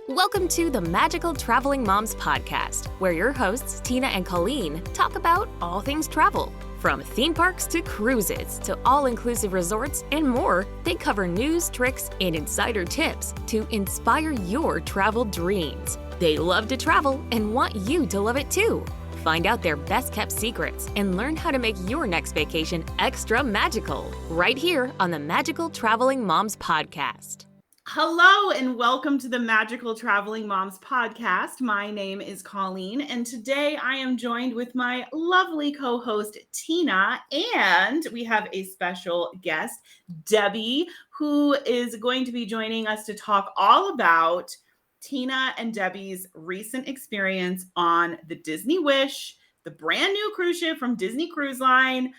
Welcome to the Magical Traveling Moms podcast, where your hosts, Tina and Colleen, talk about all things travel. From theme parks to cruises to all-inclusive resorts and more, they cover news, tricks, and insider tips to inspire your travel dreams. They love to travel and want you to love it too. Find out their best-kept secrets and learn how to make your next vacation extra magical, right here on the Magical Traveling Moms podcast. Hello and welcome to the Magical Traveling Moms podcast. My name is Colleen, and today I am joined with my lovely co-host Tina, and we have a special guest, Debbie, who is going to be joining us to talk all about Tina and Debbie's recent experience on the Disney Wish, the brand new cruise ship from Disney Cruise Line.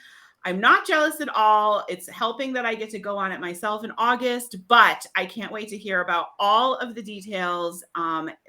I'm not jealous at all. It's helping that I get to go on it myself in August, but I can't wait to hear about all of the details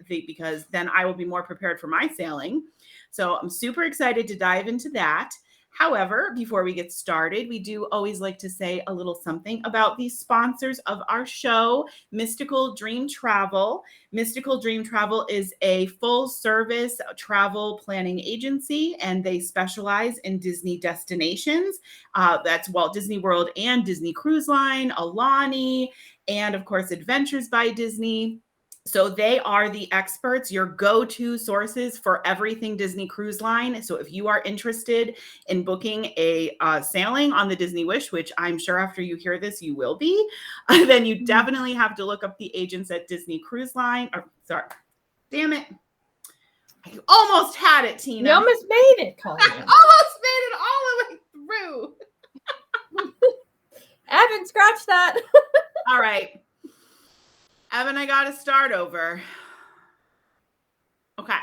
because then I will be more prepared for my sailing. So I'm super excited to dive into that. However, before we get started, we do always like to say a little something about the sponsors of our show, Mystical Dream Travel. Mystical Dream Travel is a full-service travel planning agency, and they specialize in Disney destinations. That's Walt Disney World and Disney Cruise Line, Alani, and of course, Adventures by Disney. So they are the experts, your go-to sources for everything Disney Cruise Line. So if you are interested in booking a sailing on the Disney Wish, which I'm sure after you hear this, you will be, then you definitely have to look up the agents at Disney Cruise Line. Damn it. I almost had it, Tina. You almost made it, Colleen. I almost made it all the way through. Evan, scratch that. All right. Evan, I got to start over. Okay.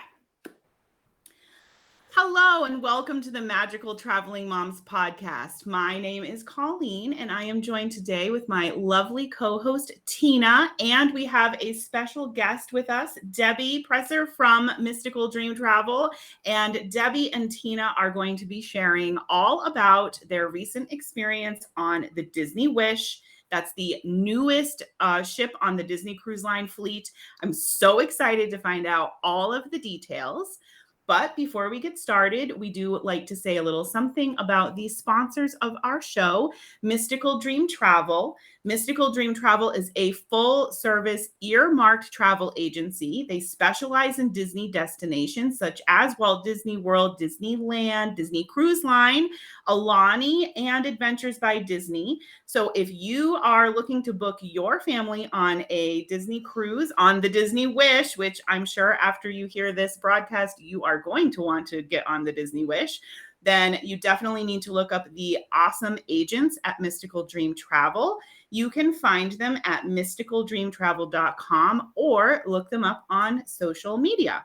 Hello and welcome to the Magical Traveling Moms podcast. My name is Colleen and I am joined today with my lovely co-host Tina, and we have a special guest with us, Debbie Presser from Mystical Dream Travel. And Debbie and Tina are going to be sharing all about their recent experience on the Disney Wish. That's the newest ship on the Disney Cruise Line fleet. I'm so excited to find out all of the details. But before we get started, we do like to say a little something about the sponsors of our show, Mystical Dream Travel. Mystical Dream Travel is a full-service earmarked travel agency. They specialize in Disney destinations such as Walt Disney World, Disneyland, Disney Cruise Line, Alani, and Adventures by Disney. So if you are looking to book your family on a Disney cruise on the Disney Wish, which I'm sure after you hear this broadcast, you are going to want to get on the Disney Wish, then you definitely need to look up the awesome agents at Mystical Dream Travel. You can find them at mysticaldreamtravel.com or look them up on social media.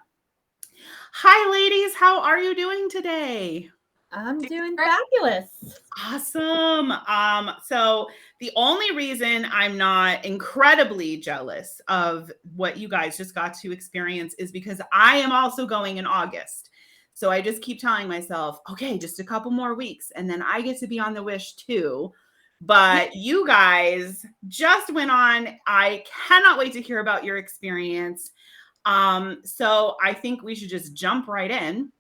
Hi, ladies. How are you doing today? I'm doing fabulous. Awesome. So the only reason I'm not incredibly jealous of what you guys just got to experience is because I am also going in August. So I just keep telling myself, okay, just a couple more weeks and then I get to be on the Wish too. But you guys just went on. I cannot wait to hear about your experience. So I think we should just jump right in.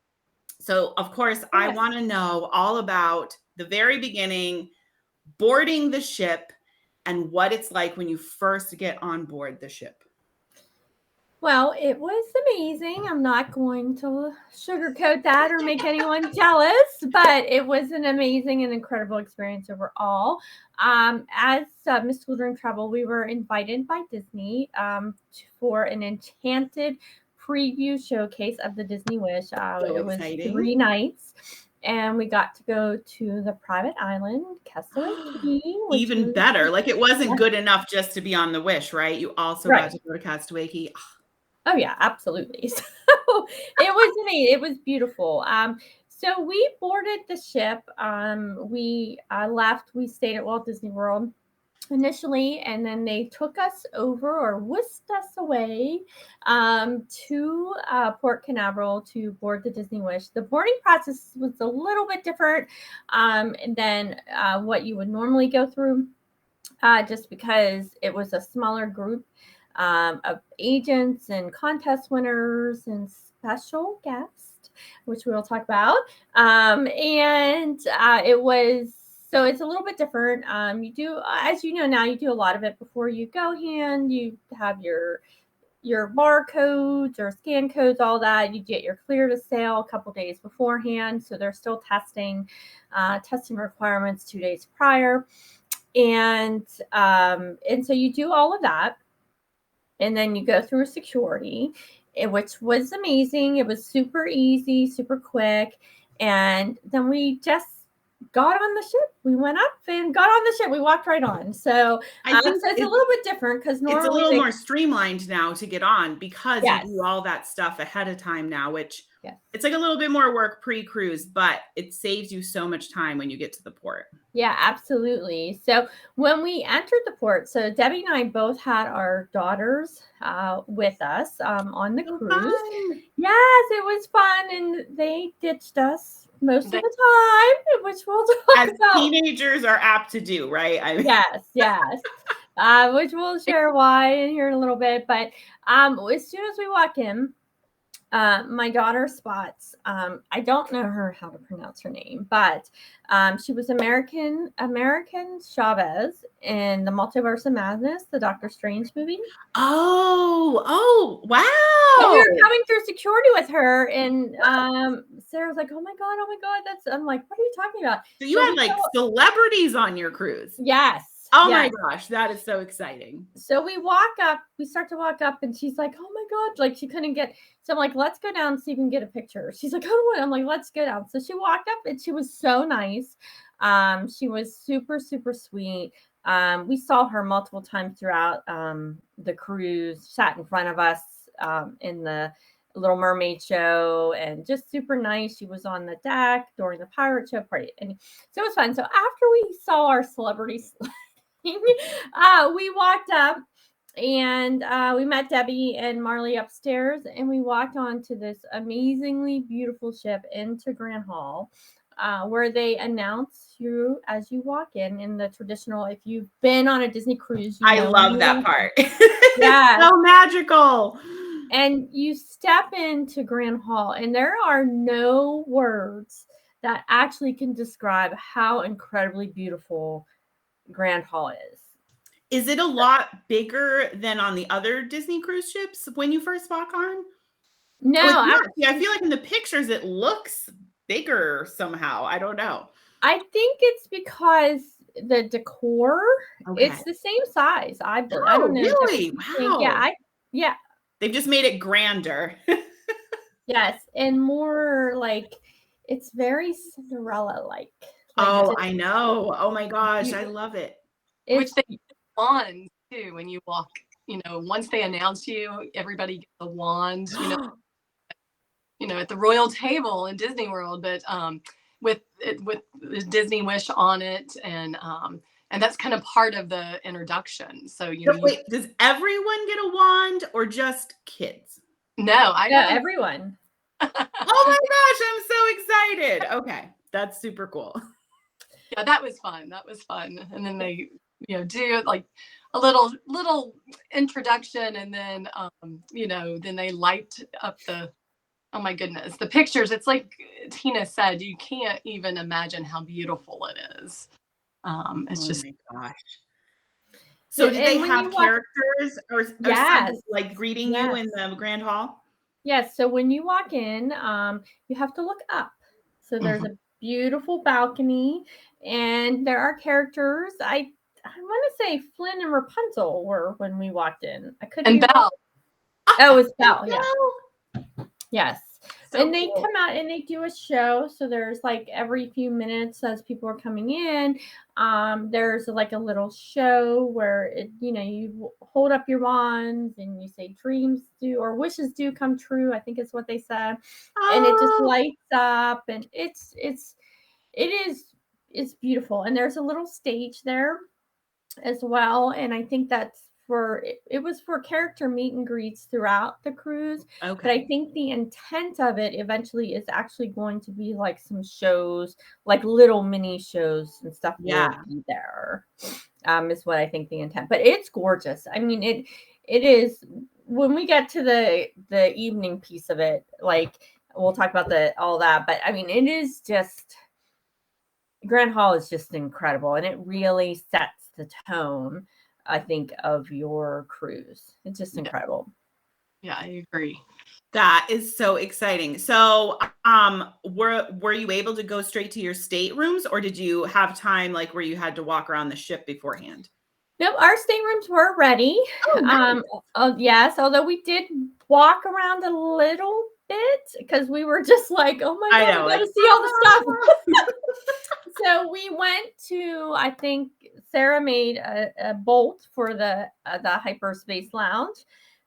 So, of course, I want to know all about the very beginning, boarding the ship, and what it's like when you first get on board the ship. Well, it was amazing. I'm not going to sugarcoat that or make anyone jealous, but it was an amazing and incredible experience overall. As Mystical Dream Travel, we were invited by Disney for an enchanted preview showcase of the Disney Wish. It was exciting. 3 nights, and we got to go to the private island, Castaway Cay. Even better. Like it wasn't good enough just to be on the Wish, right? You also got to go to Castaway Cay. Oh yeah, absolutely. So it was amazing. It was beautiful. So we boarded the ship. We left. We stayed at Walt Disney World initially, and then they took us over or whisked us away to Port Canaveral to board the Disney Wish. The boarding process was a little bit different than what you would normally go through, just because it was a smaller group. of agents and contest winners and special guests, which we'll talk about. It was, so it's a little bit different. You do, as you know now, you do a lot of it before you go hand. You have your barcodes or scan codes, all that. You get your clear to sail a couple days beforehand. So they're still testing requirements 2 days prior. And so you do all of that. And then you go through security, which was amazing. It was super easy, super quick. And then we just got on the ship. We went up and got on the ship. We walked right on. So, I think so it's a little bit different because normally it's a little more streamlined now to get on because Yes. you do all that stuff ahead of time now, which Yes. it's like a little bit more work pre-cruise, but it saves you so much time when you get to the port. Yeah, absolutely. So when we entered the port, so Debbie and I both had our daughters with us on the cruise. Fun. Yes, it was fun, and they ditched us most of the time, which we'll talk As about. teenagers are apt to do, right? Yes. Which we'll share why in here in a little bit. But as soon as we walk in, my daughter Spots, I don't know how to pronounce her name, but she was American Chavez in the Multiverse of Madness, the Doctor Strange movie. Oh, wow. And we were coming through security with her, and Sarah's like, oh my God, I'm like, what are you talking about? So you had like celebrities on your cruise. Yes. Oh yes. my gosh, that is so exciting. So we start to walk up, and she's like, oh my God, like she couldn't get, so I'm like, let's go down and see if we can get a picture. She's like, oh, I'm like, let's go down. So she walked up, and she was so nice. She was super, super sweet. We saw her multiple times throughout the cruise, sat in front of us in the Little Mermaid show, and just super nice. She was on the deck during the pirate show party. And so it was fun. So after we saw our celebrities, we walked up and we met Debbie and Marley upstairs, and we walked on to this amazingly beautiful ship into Grand Hall, where they announce you as you walk in the traditional, if you've been on a Disney cruise, I love that part. Yeah. So magical. And you step into Grand Hall, and there are no words that actually can describe how incredibly beautiful Grand Hall is. Is it a lot bigger than on the other Disney cruise ships when you first walk on? No, I feel like in the pictures it looks bigger somehow. I don't know. I think it's because the decor, it's the same size. I don't know. Really? Wow. Yeah. They've just made it grander. Yes, and more like it's very Cinderella-like. I know. Oh my gosh, I love it. Which they wand too when you walk. Once they announce you, everybody gets a wand. At the royal table in Disney World, but with the Disney Wish on it, and that's kind of part of the introduction. So wait, does everyone get a wand or just kids? No, everyone. Oh my gosh, I'm so excited. Okay, that's super cool. Yeah, that was fun. And then they, do like a little introduction, and then then they light up oh my goodness, the pictures. It's like Tina said, you can't even imagine how beautiful it is. It's just, my gosh. So did they have characters or something like greeting you in the Grand Hall? Yes. So when you walk in, you have to look up. So there's a beautiful balcony, and there are characters. I want to say Flynn and Rapunzel were when we walked in. I couldn't. And Belle. Oh, it's Belle. Yeah. Yes. So and they come out and they do a show. So there's like every few minutes as people are coming in, there's like a little show where you hold up your wands and you say dreams do or wishes do come true. I think is what they said. And it just lights up, and it's beautiful. And there's a little stage there as well. And I think that's it was for character meet and greets throughout the cruise. Okay. But I think the intent of it eventually is actually going to be like some shows, like little mini shows and stuff will be there. Is what I think the intent. But it's gorgeous. I mean, it is when we get to the evening piece of it, like we'll talk about all that, but I mean, it is just Grand Hall is just incredible, and it really sets the tone, I think, of your cruise. It's just incredible. Yeah, I agree. That is so exciting. So, were you able to go straight to your staterooms, or did you have time like where you had to walk around the ship beforehand? Nope, our staterooms were ready. Oh, nice. Yes, although we did walk around a little bit because we were just like, oh my I God, know, we gotta like, see all the stuff. So we went to, I think Sarah made a bolt for the hyperspace lounge,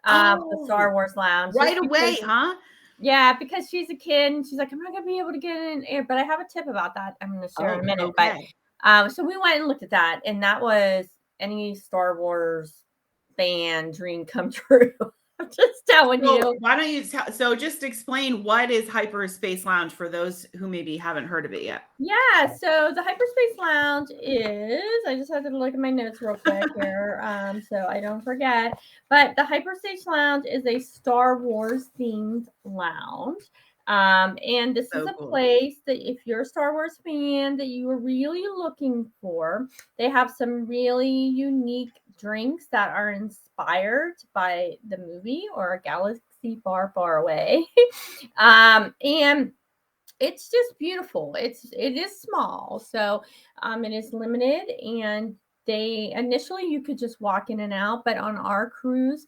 the Star Wars lounge. Right away, huh? Yeah, because she's a kid and she's like, I'm not gonna be able to get in air, but I have a tip about that I'm gonna share in a minute. Okay. But so we went and looked at that, and that was any Star Wars fan dream come true. I'm just telling you. Why don't you so just explain what is Hyperspace Lounge for those who maybe haven't heard of it yet? Yeah, so the Hyperspace Lounge is, I just had to look at my notes real quick here, so I don't forget. But the Hyperspace Lounge is a Star Wars themed lounge. And this is a place that if you're a Star Wars fan that you were really looking for, they have some really unique drinks that are inspired by the movie or a galaxy far, far away. And it's just beautiful. It is small, so it is limited, and they initially you could just walk in and out, but on our cruise,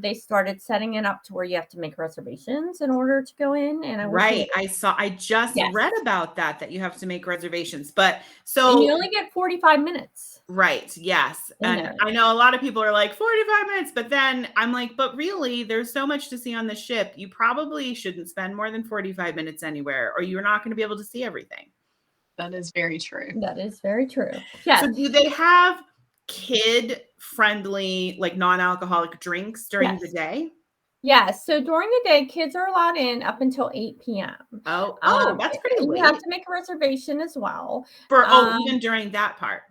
they started setting it up to where you have to make reservations in order to go in. And I just read about that you have to make reservations, but and you only get 45 minutes. Right. Yes. And I know a lot of people are like 45 minutes, but then I'm like, but really there's so much to see on the ship. You probably shouldn't spend more than 45 minutes anywhere, or you're not going to be able to see everything. That is very true. That is very true. Yeah. So do they have kid friendly, like non-alcoholic drinks during the day? Yeah, so during the day, kids are allowed in up until 8 p.m. Oh, that's pretty late. You have to make a reservation as well. For even during that part.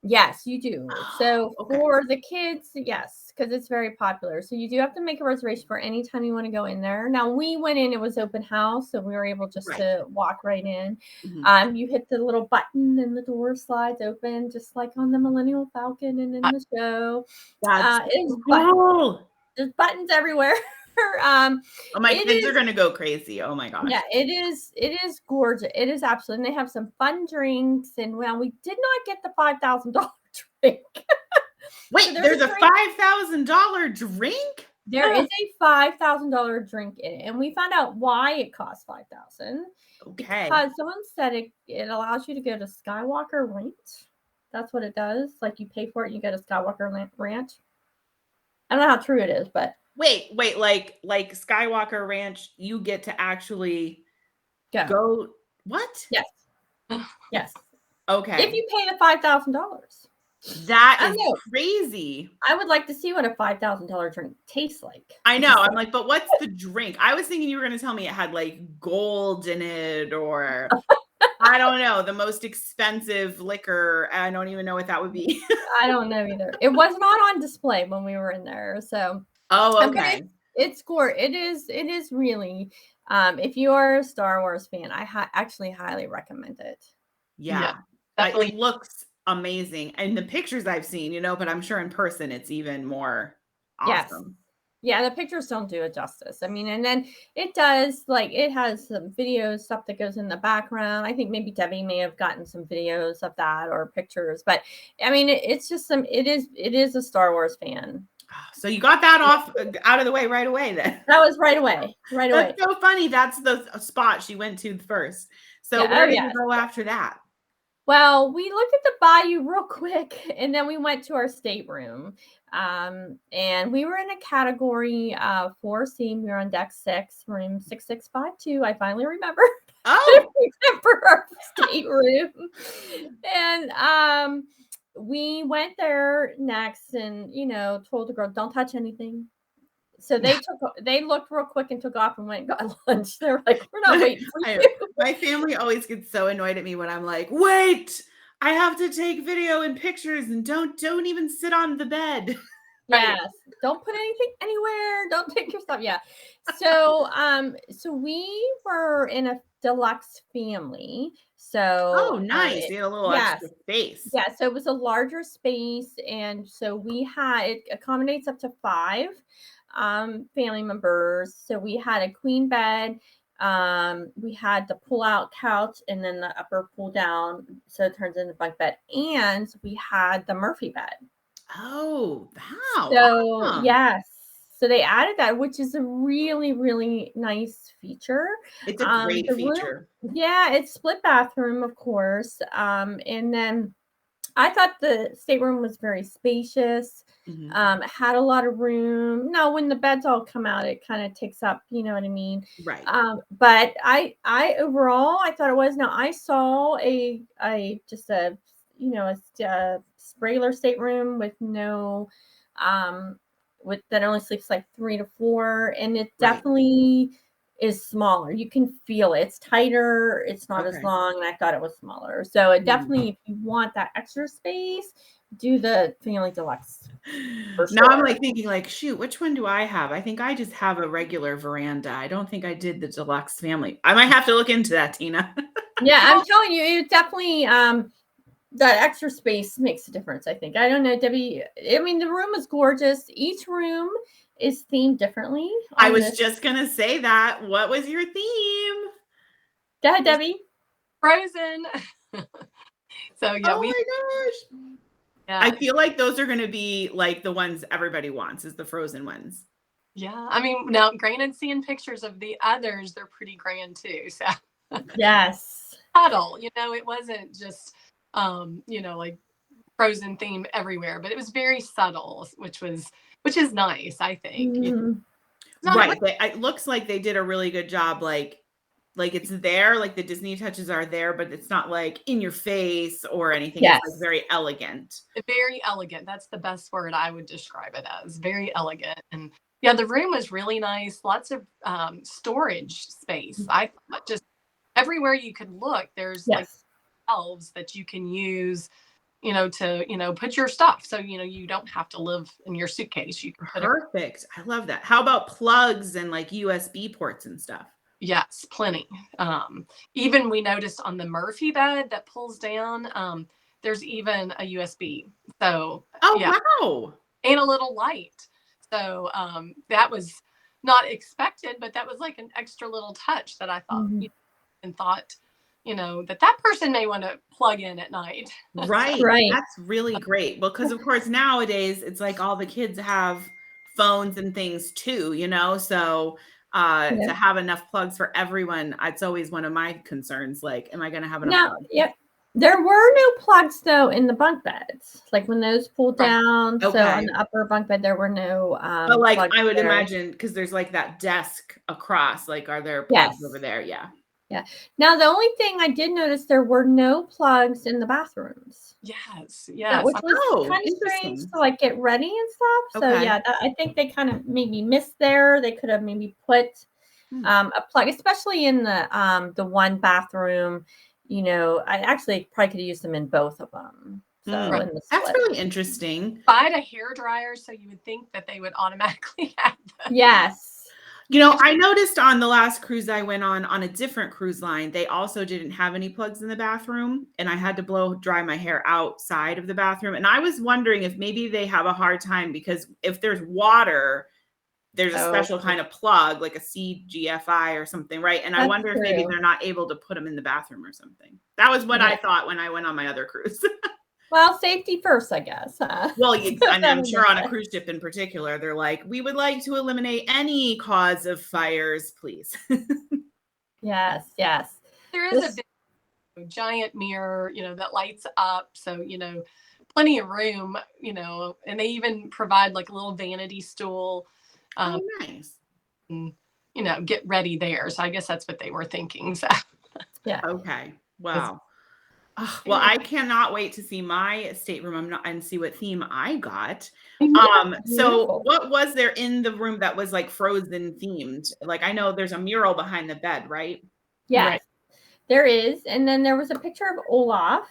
Yes, you do. So for the kids, yes, because it's very popular. So you do have to make a reservation for any time you want to go in there. Now we went in, it was open house, so we were able just to walk right in. Mm-hmm. You hit the little button and the door slides open, just like on the Millennial Falcon and in the show. That's cool. There's buttons everywhere. My kids are gonna go crazy. Oh my gosh. Yeah, it is gorgeous. It is absolutely. And they have some fun drinks, and well, we did not get the $5,000 drink. Wait, so there's a $5,000 drink? There is a $5,000 drink in it, and we found out why it costs $5,000. Okay. Because someone said it allows you to go to Skywalker Ranch. That's what it does. Like you pay for it, and you go to Skywalker Ranch. I don't know how true it is, but wait, like Skywalker Ranch, you get to actually go. What? Yes. Yes. Okay. If you pay the $5,000. That is crazy. I would like to see what a $5,000 drink tastes like. I know. I'm like, but what's the drink? I was thinking you were going to tell me it had like gold in it, or I don't know, the most expensive liquor. I don't even know what that would be. I don't know either. It was not on display when we were in there. So okay. It's it is really if you are a Star Wars fan, I actually highly recommend it. Yeah. It looks amazing. And the pictures I've seen, but I'm sure in person it's even more awesome. Yeah, the pictures don't do it justice. I mean, and then it does, like, it has some videos, stuff that goes in the background. I think maybe Debbie may have gotten some videos of that or pictures, but I mean, it's just it is a Star Wars fan. So you got that out of the way right away then. That was right away. That's so funny. That's the spot she went to first. So where did you go after that? Well, we looked at the bayou real quick, and then we went to our stateroom. And we were in a category 4C. We were on deck 6, room 6652. I finally remembered. Oh, remember our stateroom. And we went there next, and told the girl, "Don't touch anything." So they looked real quick and took off and went and got lunch. They were like, "We're not waiting for you." My family always gets so annoyed at me when I'm like, "Wait, I have to take video and pictures, and don't even sit on the bed." Yes. Don't put anything anywhere. Don't take your stuff. Yeah. So, so we were in a deluxe family. So, Oh, nice. You had a little yes. extra space. Yeah. So it was a larger space. And so it accommodates up to 5 family members. So we had a queen bed. We had the pull out couch and then the upper pull down. So it turns into a bunk bed. And we had the Murphy bed. Oh, wow. So Awesome. yes, so they added that, which is a really, really nice feature. It's a great feature. Yeah, it's split bathroom, of course. And then I thought the stateroom was very spacious. It had a lot of room. Now, when the beds all come out, it kind of takes up, you know what I mean? Right. But I overall, I thought it was. Now, I saw a regular stateroom with no, that only sleeps like 3 to 4, and it definitely is smaller. You can feel it. It's tighter. It's not as long, and I thought it was smaller. So it definitely, if you want that extra space, do the family deluxe. Now I'm like thinking like, shoot, which one do I have? I think I just have a regular veranda. I don't think I did the deluxe family. I might have to look into that, Tina. Yeah, I'm telling you, it definitely that extra space makes a difference, I think. I don't know, Debbie. I mean, the room is gorgeous. Each room is themed differently. I was just gonna say that. What was your theme? Go ahead, Debbie. Frozen. So yeah, oh my gosh. Yeah. I feel like those are gonna be like the ones everybody wants, is the Frozen ones. Yeah. I mean, now granted, seeing pictures of the others, they're pretty grand too. So yes. Subtle, it wasn't just like Frozen theme everywhere, but it was very subtle, which is nice, I think. Right. It looks like they did a really good job. Like it's there, like the Disney touches are there, but it's not like in your face or anything. Yes. It's like very elegant. Very elegant. That's the best word I would describe it as. Very elegant. And yeah, the room was really nice. Lots of storage space. I thought just everywhere you could look, there's like shelves that you can use, to put your stuff. So, you don't have to live in your suitcase. You can put Perfect. I love that. How about plugs and like USB ports and stuff? Yes, plenty. Even we noticed on the Murphy bed that pulls down, there's even a USB. So wow. And a little light. So that was not expected, but that was like an extra little touch that I thought and thought, that person may want to plug in at night. Right. That's really great. Well, because of course nowadays it's like all the kids have phones and things too, so to have enough plugs for everyone, it's always one of my concerns. Like, am I going to have enough plugs? Yep. There were no plugs though in the bunk beds. Like when those pulled down, so on the upper bunk bed there were no. But like I would imagine, because there's like that desk across. Like, are there plugs over there? Yeah. Yeah. Now the only thing I did notice, there were no plugs in the bathrooms. Yes. Which was kind of strange to like get ready and stuff. So I think they kind of maybe missed there. They could have maybe put a plug, especially in the one bathroom. I actually probably could have used them in both of them. So that's really interesting. Buy a hair dryer, so you would think that they would automatically have them. Yes. I noticed on the last cruise I went on a different cruise line, they also didn't have any plugs in the bathroom, and I had to blow dry my hair outside of the bathroom. And I was wondering if maybe they have a hard time, because if there's water, there's a special kind of plug, like a CGFI or something, right? And I wonder if maybe they're not able to put them in the bathroom or something. That was what I thought when I went on my other cruise. Well, safety first, I guess. Well, I'm sure on a cruise ship in particular, they're like, we would like to eliminate any cause of fires, please. Yes. There is a big, giant mirror, that lights up. So, plenty of room, and they even provide like a little vanity stool. Nice. And, get ready there. So I guess that's what they were thinking. So yeah. Okay. Wow. Well, I cannot wait to see my stateroom and see what theme I got. So what was there in the room that was like Frozen themed? Like, I know there's a mural behind the bed, right? Yes, there is. And then there was a picture of Olaf.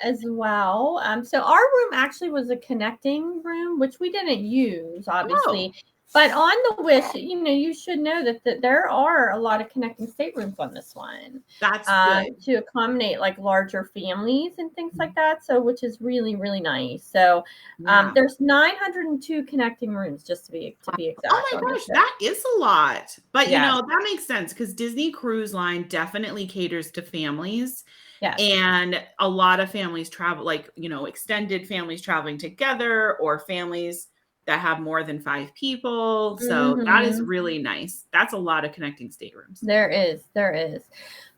as well. So our room actually was a connecting room, which we didn't use, obviously. But on the Wish, you should know that there are a lot of connecting staterooms on this one. That's good. To accommodate like larger families and things like that. So, which is really, really nice. So, there's 902 connecting rooms, just to be exact. Oh my gosh, that is a lot. But that makes sense because Disney Cruise Line definitely caters to families. Yes. And a lot of families travel, like, extended families traveling together or families that have more than 5 people. So that is really nice. That's a lot of connecting staterooms. There is.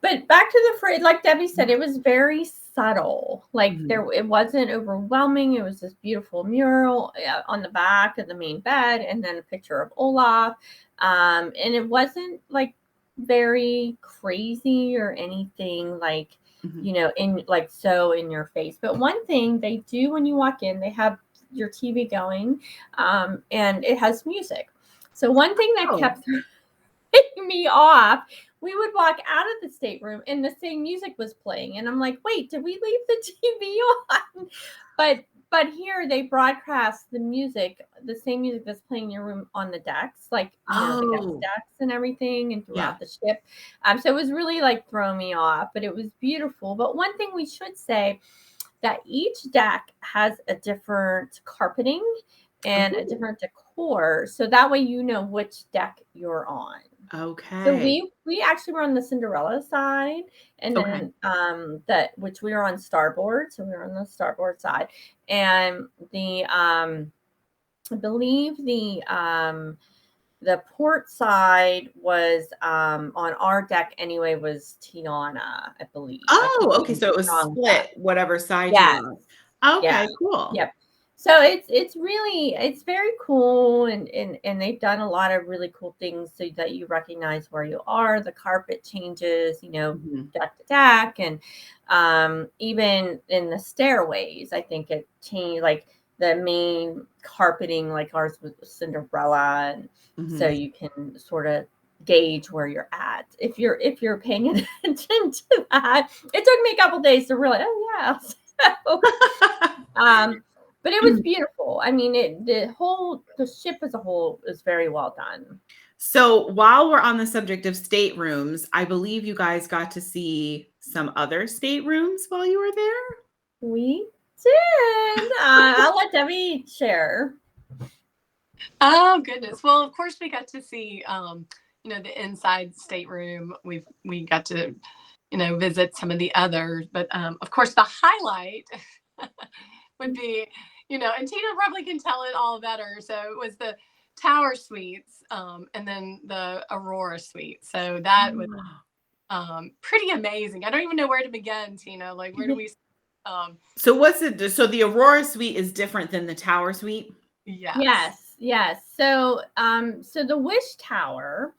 But back to the fridge, like Debbie said, it was very subtle. Like it wasn't overwhelming. It was this beautiful mural on the back of the main bed, and then a picture of Olaf. And it wasn't like very crazy or anything like, in like so in your face. But one thing they do when you walk in, they have your TV going, and it has music. So one thing that kept throwing me off, we would walk out of the stateroom and the same music was playing, and I'm like, wait, did we leave the TV on? But here they broadcast the music, the same music that's playing in your room on the decks, like the guest decks and everything, and throughout the ship. So it was really like throwing me off, but it was beautiful. But one thing we should say, that each deck has a different carpeting and a different decor. So that way you know which deck you're on. Okay. So we actually were on the Cinderella side, and then which we were on starboard. So we were on the starboard side. And the I believe the port side was on our deck anyway, was Tiana, I believe. Oh, okay. So it was split, whatever side you were on. Okay, cool. Yep. So it's very cool, and they've done a lot of really cool things so that you recognize where you are. The carpet changes, deck to deck, and even in the stairways, I think it changed, like the main carpeting, like ours was Cinderella, and so you can sort of gauge where you're at if you're paying attention to that. It took me a couple days to realize, so, but it was beautiful. I mean, the ship as a whole is very well done. So while we're on the subject of staterooms, I believe you guys got to see some other staterooms while you were there. We did. I'll let Debbie share. Oh goodness! Well, of course we got to see, the inside stateroom. We got to, visit some of the others, but of course the highlight would be, and Tina probably can tell it all better. So it was the Tower Suites, and then the Aurora Suite. So that was pretty amazing. I don't even know where to begin, Tina. Like, where do we? So what's it? So the Aurora Suite is different than the Tower Suite. Yes. So the Wish Tower,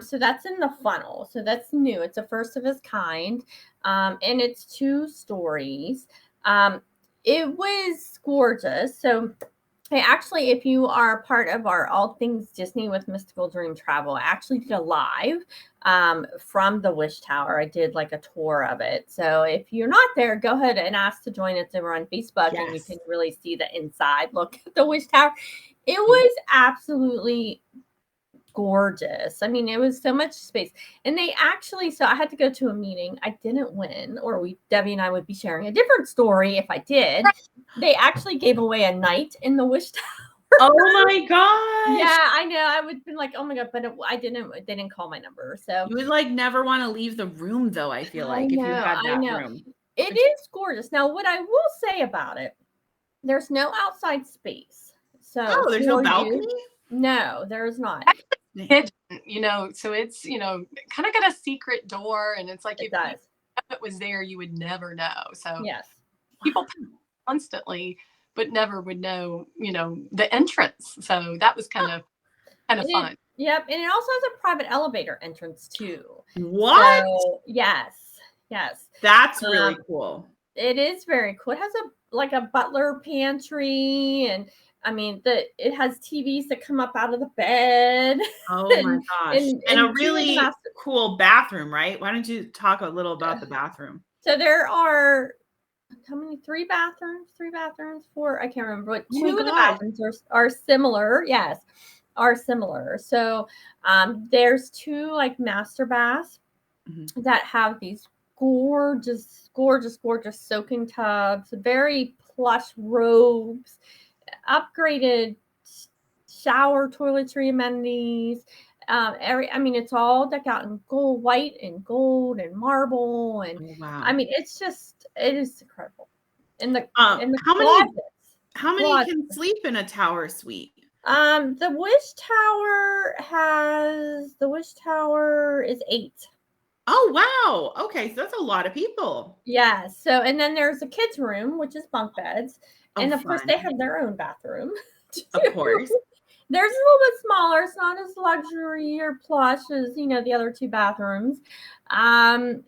so that's in the funnel. So that's new. It's a first of its kind, and it's 2 stories. It was gorgeous. So actually, if you are part of our All Things Disney with Mystical Dream Travel, I actually did a live from the Wish Tower. I did like a tour of it. So if you're not there, go ahead and ask to join us over on Facebook, and you can really see the inside look at the Wish Tower. It was absolutely gorgeous. I mean, it was so much space. And they actually, so I had to go to a meeting. I didn't win, or Debbie and I would be sharing a different story if I did. They actually gave away a night in the Wish Tower. Oh my gosh. Yeah, I know. I would have been like, oh my God, but they didn't call my number. So you would like never want to leave the room though, I feel like, if you had that room. It is gorgeous. Now, what I will say about it, there's no outside space. So there's no balcony? No, there is not. Hidden, so it's, kind of got a secret door, and it's like if it was there, you would never know. So people constantly, but never would know, the entrance. So that was kind of fun. Yep. And it also has a private elevator entrance too. What? So, yes. That's really cool. It is very cool. It has a butler pantry, and I mean, it has TVs that come up out of the bed. Oh my gosh. And a really cool bathroom, right? Why don't you talk a little about the bathroom? So there are how many? Three bathrooms, four. I can't remember, but Oh my two of the gosh. bathrooms are similar. Yes, are similar. So there's two like master baths that have these gorgeous soaking tubs, very plush robes, upgraded shower toiletry amenities. It's all decked out in gold, white and gold and marble, and Oh, wow. it is incredible. In the how many closets. can sleep in a tower suite? The Wish Tower is 8. Oh, wow. Okay, so that's a lot of people. Yeah. So, and then there's a kids' room, which is bunk beds, and of course fun. they have their own bathroom. Of course. Theirs is a little bit smaller. It's not as luxury or plush as the other two bathrooms. And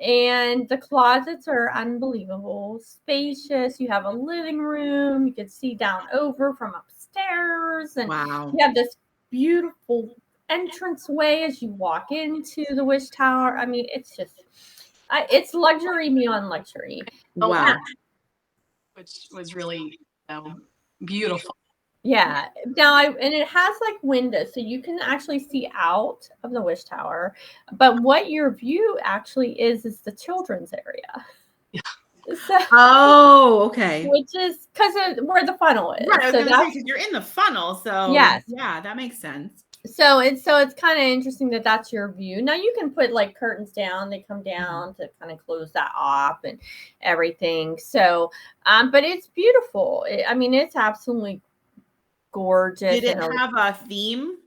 the closets are unbelievable, spacious. You have a living room. You can see down over from upstairs, and Wow. you have this beautiful entranceway as you walk into the Wish Tower. I mean, it's just it's luxury beyond luxury. Wow. Which was really beautiful. Yeah. Now, and it has like windows, so you can actually see out of the Wish Tower. But what your view actually is the children's area. Yeah. So, okay. Which is because of where the funnel is. Right. I was going to say, because you're in the funnel, so yes. Yeah, that makes sense. So it's kind of interesting that that's your view. Now you can put like curtains down; they come down to kind of close that off and everything. So, but it's beautiful. It's absolutely gorgeous. Did it have a theme?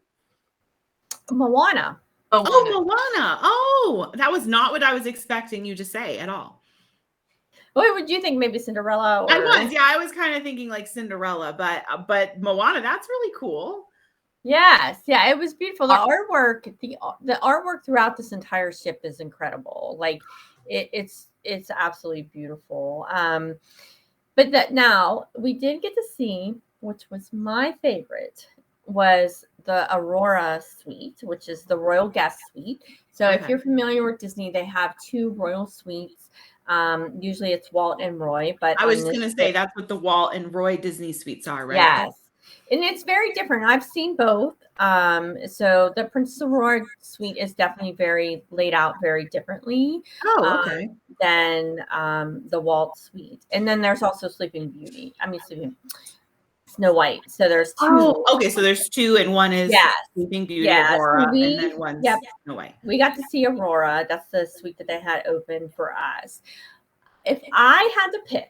Moana. Moana. Oh, that was not what I was expecting you to say at all. What would you think? Maybe Cinderella? I was kind of thinking like Cinderella, but Moana, that's really cool. Yes, yeah, it was beautiful. The artwork throughout this entire ship is incredible. Like it's absolutely beautiful. But now we did get to see, which was my favorite, was the Aurora Suite, which is the Royal Guest Suite. So if you're familiar with Disney, they have 2 royal suites. Usually it's Walt and Roy, but I was just going to say that's what the Walt and Roy Disney suites are, right? Yes. And it's very different. I've seen both. So the Princess Aurora suite is definitely very laid out very differently. Than the Walt suite. And then there's also Sleeping Beauty. Snow White. So there's 2. Oh, okay. So there's 2, and one is Sleeping Beauty, Aurora, and then one's Snow White. We got to see Aurora. That's the suite that they had open for us. If I had to pick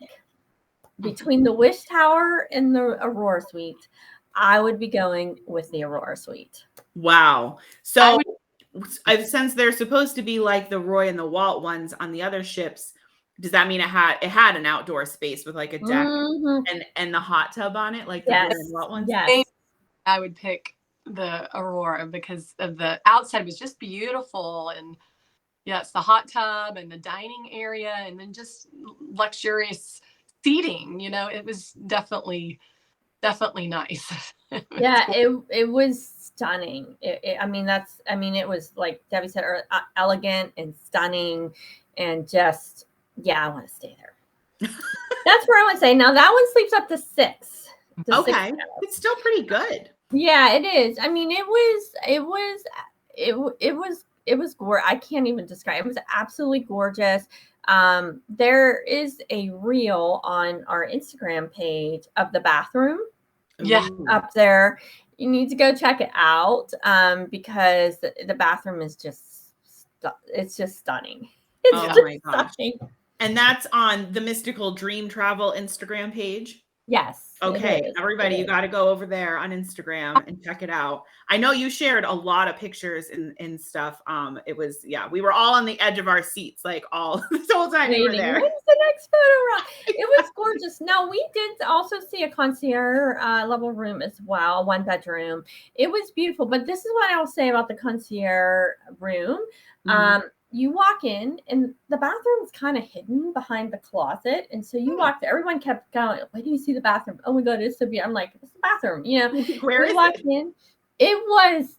between the Wish Tower and the Aurora suite, I would be going with the Aurora suite. Wow. So since they're supposed to be like the Roy and the Walt ones on the other ships, does that mean it had an outdoor space with like a deck and the hot tub on it, like the Roy and Walt ones? Yes. I would pick the Aurora because of the outside was just beautiful, and it's the hot tub and the dining area, and then just luxurious seating. It was definitely nice. It was stunning. It was like Debbie said, elegant and stunning, and just I want to stay there. That's where I would say. Now that one sleeps up to 6. Okay, it's still pretty good. Yeah, it is. It was gorgeous. I can't even describe. It was absolutely gorgeous. There is a reel on our Instagram page of the bathroom. Yeah, up there. You need to go check it out because the bathroom is just stunning. It's my gosh. Stunning. And that's on the Mystical Dream Travel Instagram page. Yes. Okay, everybody, you got to go over there on Instagram and check it out. I know you shared a lot of pictures and stuff. It was, we were all on the edge of our seats, like all the whole time we were there. When's the next photo run? It was gorgeous. Now, we did also see a concierge level room as well, 1 bedroom. It was beautiful, but this is what I will say about the concierge room. You walk in and the bathroom is kind of hidden behind the closet. And so you walked, everyone kept going, where do you see the bathroom? Oh my God, it's so beautiful. I'm like, it's the bathroom, Where is it? It was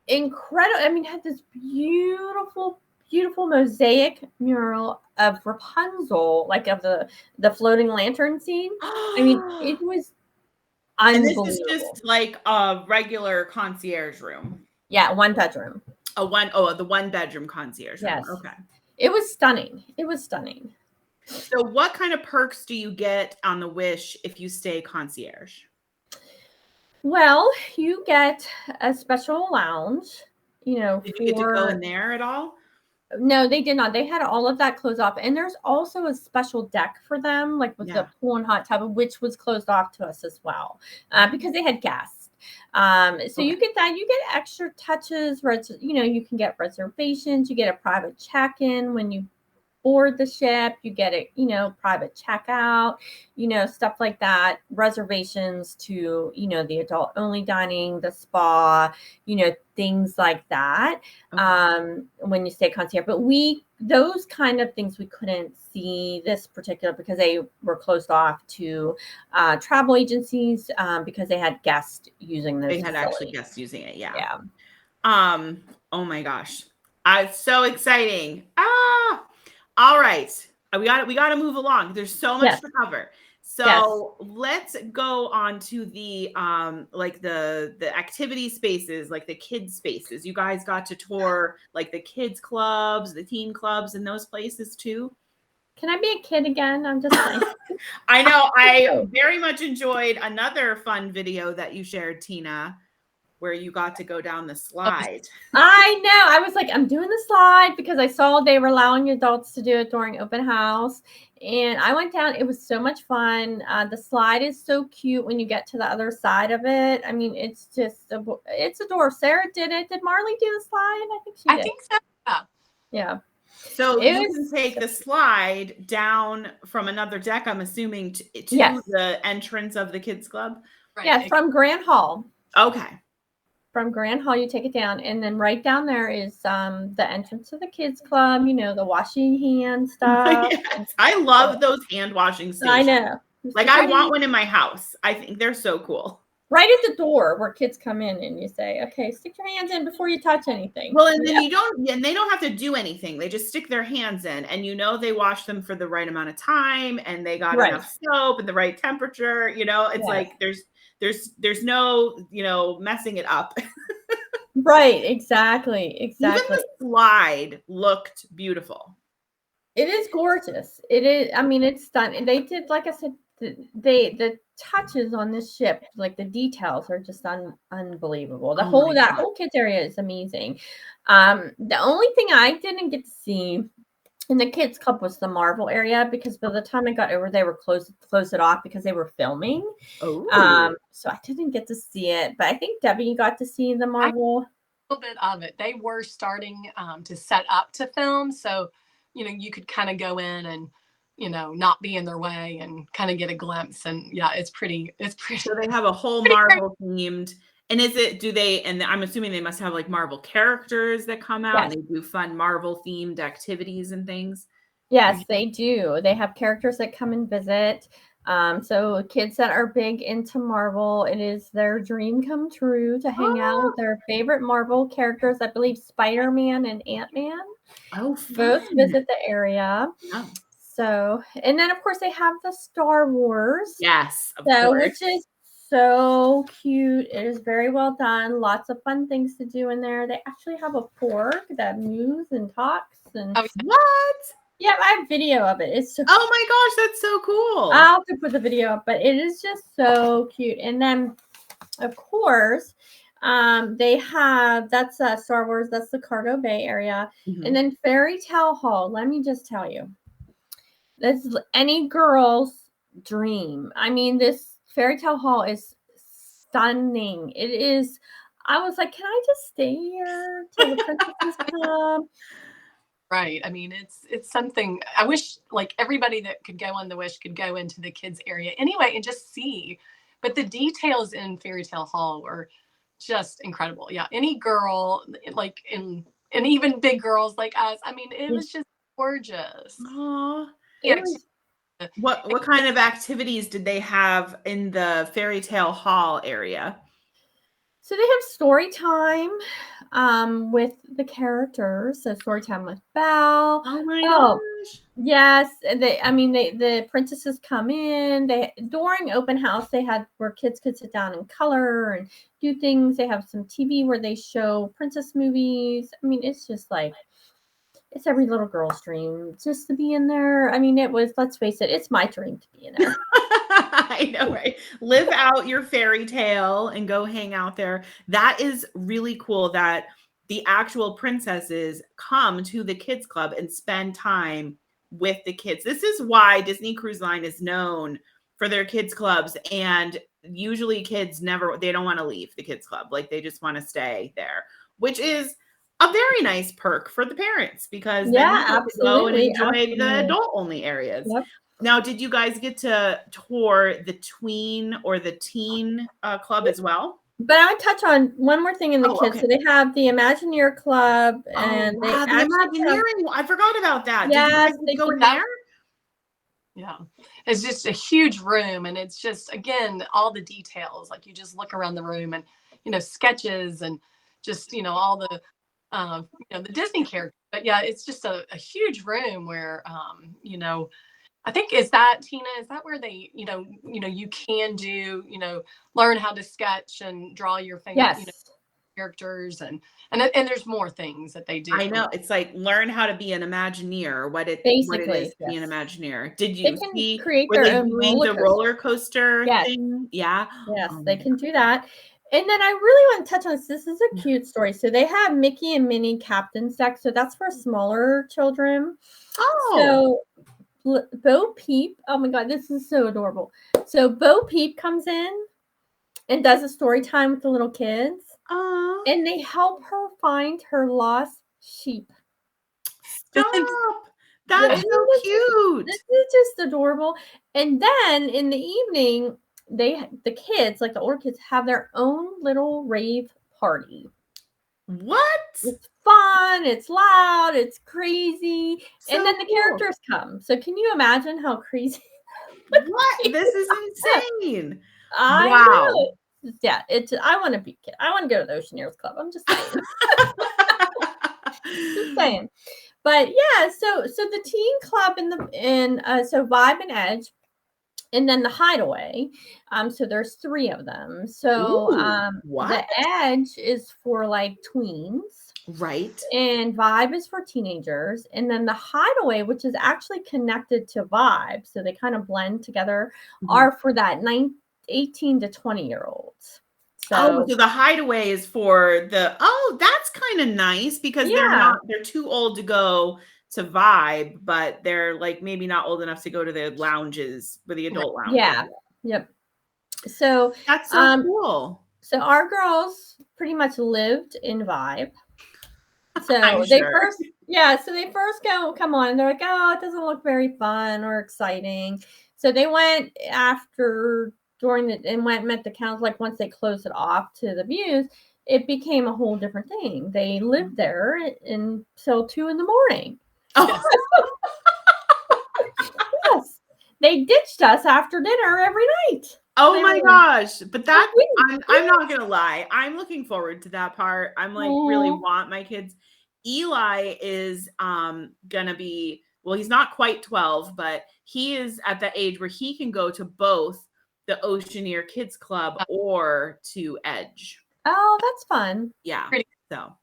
incredible. It had this beautiful beautiful mosaic mural of Rapunzel, like of the floating lantern scene. I mean, it was And this unbelievable. is just like a regular concierge room. Yeah, 1 bedroom. The 1 bedroom concierge room. Yes. Okay. It was stunning. It was stunning. So what kind of perks do you get on the Wish if you stay concierge? Well, you get a special lounge, Did you get to go in there at all? No, they did not. They had all of that closed off. And there's also a special deck for them, like with the pool and hot tub, which was closed off to us as well, because they had guests. So you get that. You get extra touches. You can get reservations. You get a private check-in when you board the ship. You get a private checkout, stuff like that. Reservations to the adult only dining, the spa, things like that. When you stay concierge, but those kind of things we couldn't see this particular because they were closed off to travel agencies because they had guests using those. They had actually guests using it. Yeah. Oh my gosh. It's so exciting. All right. We got to move along. There's so much to cover. So let's go on to the like the activity spaces, like the kids spaces. You guys got to tour like the kids clubs, the teen clubs, and those places too. Can I be a kid again? I'm just like I know. I very much enjoyed another fun video that you shared, Tina, where you got to go down the slide. I know. I was like, I'm doing the slide because I saw they were allowing adults to do it during open house. And I went down. It was so much fun. The slide is so cute when you get to the other side of it. I mean, it's adorable. Sarah did it. Did Marley do the slide? I think she did. I think so. Yeah. So you can take the slide down from another deck, I'm assuming, to the entrance of the kids club? Right. Yeah, from Grand Hall. Okay. From Grand Hall, you take it down, and then right down there is the entrance to the kids club. The washing hand stuff. Yes. I love those hand washing stations. I know. Like I want one in my house. I think they're so cool. Right at the door where kids come in, and you say, "Okay, stick your hands in before you touch anything." Well, and then they don't have to do anything. They just stick their hands in, and they wash them for the right amount of time, and they got enough soap and the right temperature. It's like there's no messing it up. Right, exactly. Even the slide looked beautiful. It is gorgeous. It is. I mean, it's stunning. They did, like I said, the touches on this ship, like the details are just unbelievable. That whole kids area is amazing. The only thing I didn't get to see in the kids club was the Marvel area because by the time I got over, they were closed it off because they were filming. Oh. So I didn't get to see it, but I think Debbie got to see the Marvel. A little bit of it. They were starting to set up to film, so you could kind of go in and not be in their way and kind of get a glimpse. And it's pretty. So they have a whole Marvel themed. And and I'm assuming they must have like Marvel characters that come out and they do fun Marvel themed activities and things. Yes, they do. They have characters that come and visit. So kids that are big into Marvel, it is their dream come true to hang out with their favorite Marvel characters. I believe Spider-Man and Ant-Man. Oh, fun. Both visit the area. Yeah. So, and then of course they have the Star Wars. Yes, of course. Which is so cute. It is very well done. Lots of fun things to do in there. They actually have a fork that moves and talks. And what? Yeah, I have video of it. It's so oh my gosh, that's so cool. I'll have to put the video up, but it is just so cute. And then, of course, they have that's Star Wars. That's the Cargo Bay area, and then Fairy Tale Hall. Let me just tell you, this is any girl's dream. I mean, this Fairy Tale Hall is stunning. It is. I was like, can I just stay here till the princesses come? Right. I mean, it's something I wish like everybody that could go on the Wish could go into the kids area anyway and just see. But the details in Fairy Tale Hall were just incredible. Yeah. Any girl like and even big girls like us. I mean, it was just gorgeous. Aww. What kind of activities did they have in the Fairy Tale Hall area? So they have story time with the characters. So story time with Belle. Oh my Oh, gosh. yes. The princesses come in. During open house, they had where kids could sit down and color and do things. They have some TV where they show princess movies. I mean, it's just like, it's every little girl's dream just to be in there. I mean, let's face it, it's my dream to be in there. I know, right? Live out your fairy tale and go hang out there. That is really cool that the actual princesses come to the kids club and spend time with the kids. This is why Disney Cruise Line is known for their kids clubs, and usually kids they don't want to leave the kids club. Like they just want to stay there, which is a very nice perk for the parents because then you get to go and enjoy the adult only areas. Yep. Now, did you guys get to tour the tween or the teen club as well? But I would touch on one more thing in the kids. Okay. So they have the Imagineer Club, and the Imagineering. I forgot about that. Yes, did you guys go in there? Yeah, it's just a huge room, and it's just, again, all the details. Like you just look around the room, and sketches, and just all the the Disney characters. But yeah, it's just a huge room where I think Tina, is that where they you can do learn how to sketch and draw your characters, and there's more things that they do. I know, it's like learn how to be an Imagineer, what it is to be an Imagineer. Did you see create where their they own doing the roller coaster thing? Yeah. Yes, they can do that. And then I really want to touch on this. This is a cute story. So they have Mickey and Minnie Captain's Deck. So that's for smaller children. Oh. So Bo Peep. Oh my God, this is so adorable. So Bo Peep comes in and does a story time with the little kids. And they help her find her lost sheep. Stop. That's so cute. This is just adorable. And then in the evening, the kids, like the older kids, have their own little rave party. What? It's fun, it's loud, it's crazy. So and then the characters come. So can you imagine how crazy? What? This is insane. Wow. Yeah, I want to be kid. I want to go to the Oceaneers Club. I'm just saying. Just saying. But yeah, so the teen club so Vibe and Edge, and then the Hideaway. So there's 3 of them. So the Edge is for like tweens. Right. And Vibe is for teenagers. And then the Hideaway, which is actually connected to Vibe, so they kind of blend together, are for that 18 to 20-year-olds. So the Hideaway is for that's kind of nice because they're too old to go to Vibe, but they're like maybe not old enough to go to the lounges, for the adult lounges. Yeah. Yep. So that's so cool. So our girls pretty much lived in Vibe. So they first come on and they're like, oh, it doesn't look very fun or exciting. So they went met the council. Like once they closed it off to the views, it became a whole different thing. They lived there until 2 a.m. Oh. Yes. They ditched us after dinner every night. Oh my gosh. But I'm not going to lie. I'm looking forward to that part. I'm like, really want my kids. Eli is going to be, well, he's not quite 12, but he is at the age where he can go to both the Oceaneer Kids Club or to Edge. Oh, that's fun. Yeah. So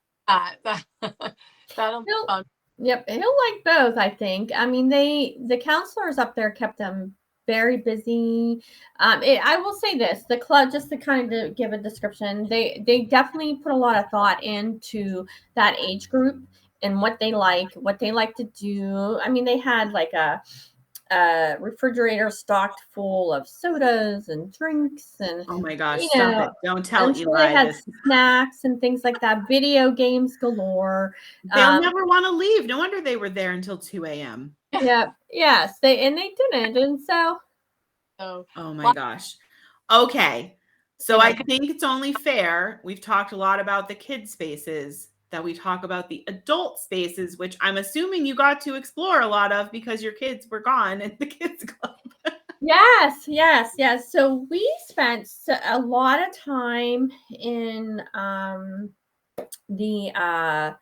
that'll be fun. Yep, he'll like both, I think. I mean, the counselors up there kept them very busy. I will say this: the club, just to kind of give a description, they definitely put a lot of thought into that age group and what they like to do. I mean, they had like a refrigerator stocked full of sodas and drinks, and oh my gosh, stop it. Don't tell Eli. They had snacks and things like that, video games galore. They'll never want to leave. No wonder they were there until 2 a.m. Yeah, yes, they didn't, and so oh my gosh. Okay, so I think it's only fair, we've talked a lot about the kid spaces, that we talk about the adult spaces, which I'm assuming you got to explore a lot of because your kids were gone at the kids club. Yes. So we spent a lot of time in the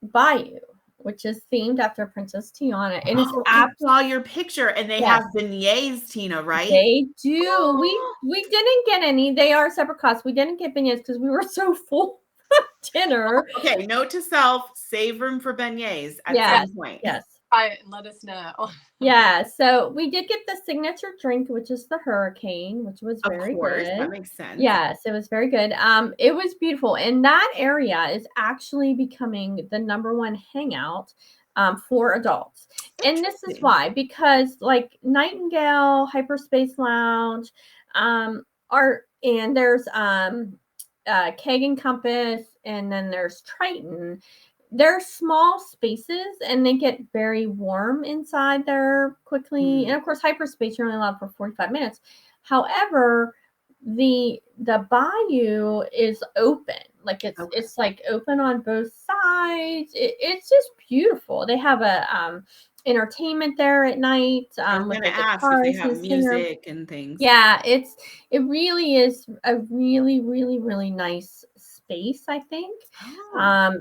bayou, which is themed after Princess Tiana, and it's I saw your picture, and they have Yes. beignets, Tina, right? They do. Oh. We didn't get any. They are separate costs. We didn't get beignets because we were so full from dinner. Okay, note to self: save room for beignets at Yes. some point. Yes. Try it and let us know. Yeah. So we did get the signature drink, which is the hurricane, which was Of very course, good. that makes sense. Yes, it was very good. It was beautiful, and that area is actually becoming the #1 hangout for adults. And this is Interesting. why, because like Nightingale, Hyperspace Lounge, and there's Kagan Compass, and then there's Triton. They're small spaces, and they get very warm inside there quickly. And of course, Hyperspace, you're only allowed for 45 minutes. However, the bayou is open, like it's like open on both sides. It's just beautiful. They have a entertainment there at night. I was With gonna the ask if they guitarists have and singer. music and things. Yeah, it really is a really, really, really nice space, I think.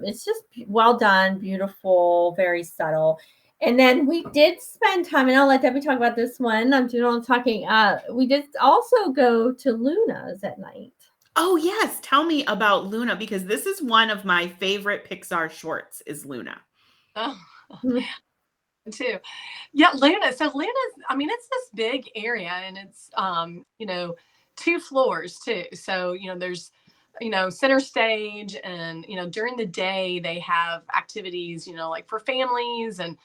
It's just well done, beautiful, very subtle. And then we did spend time, and I'll let Debbie talk about this one. I'm doing all the talking. We did also go to Luna's at night. Oh yes, tell me about Luna, because this is one of my favorite Pixar shorts. Is Luna? Oh, too. Yeah, Luna. So Luna's, I mean, it's this big area, and it's 2 floors too. So, there's center stage, and during the day they have activities, like for families and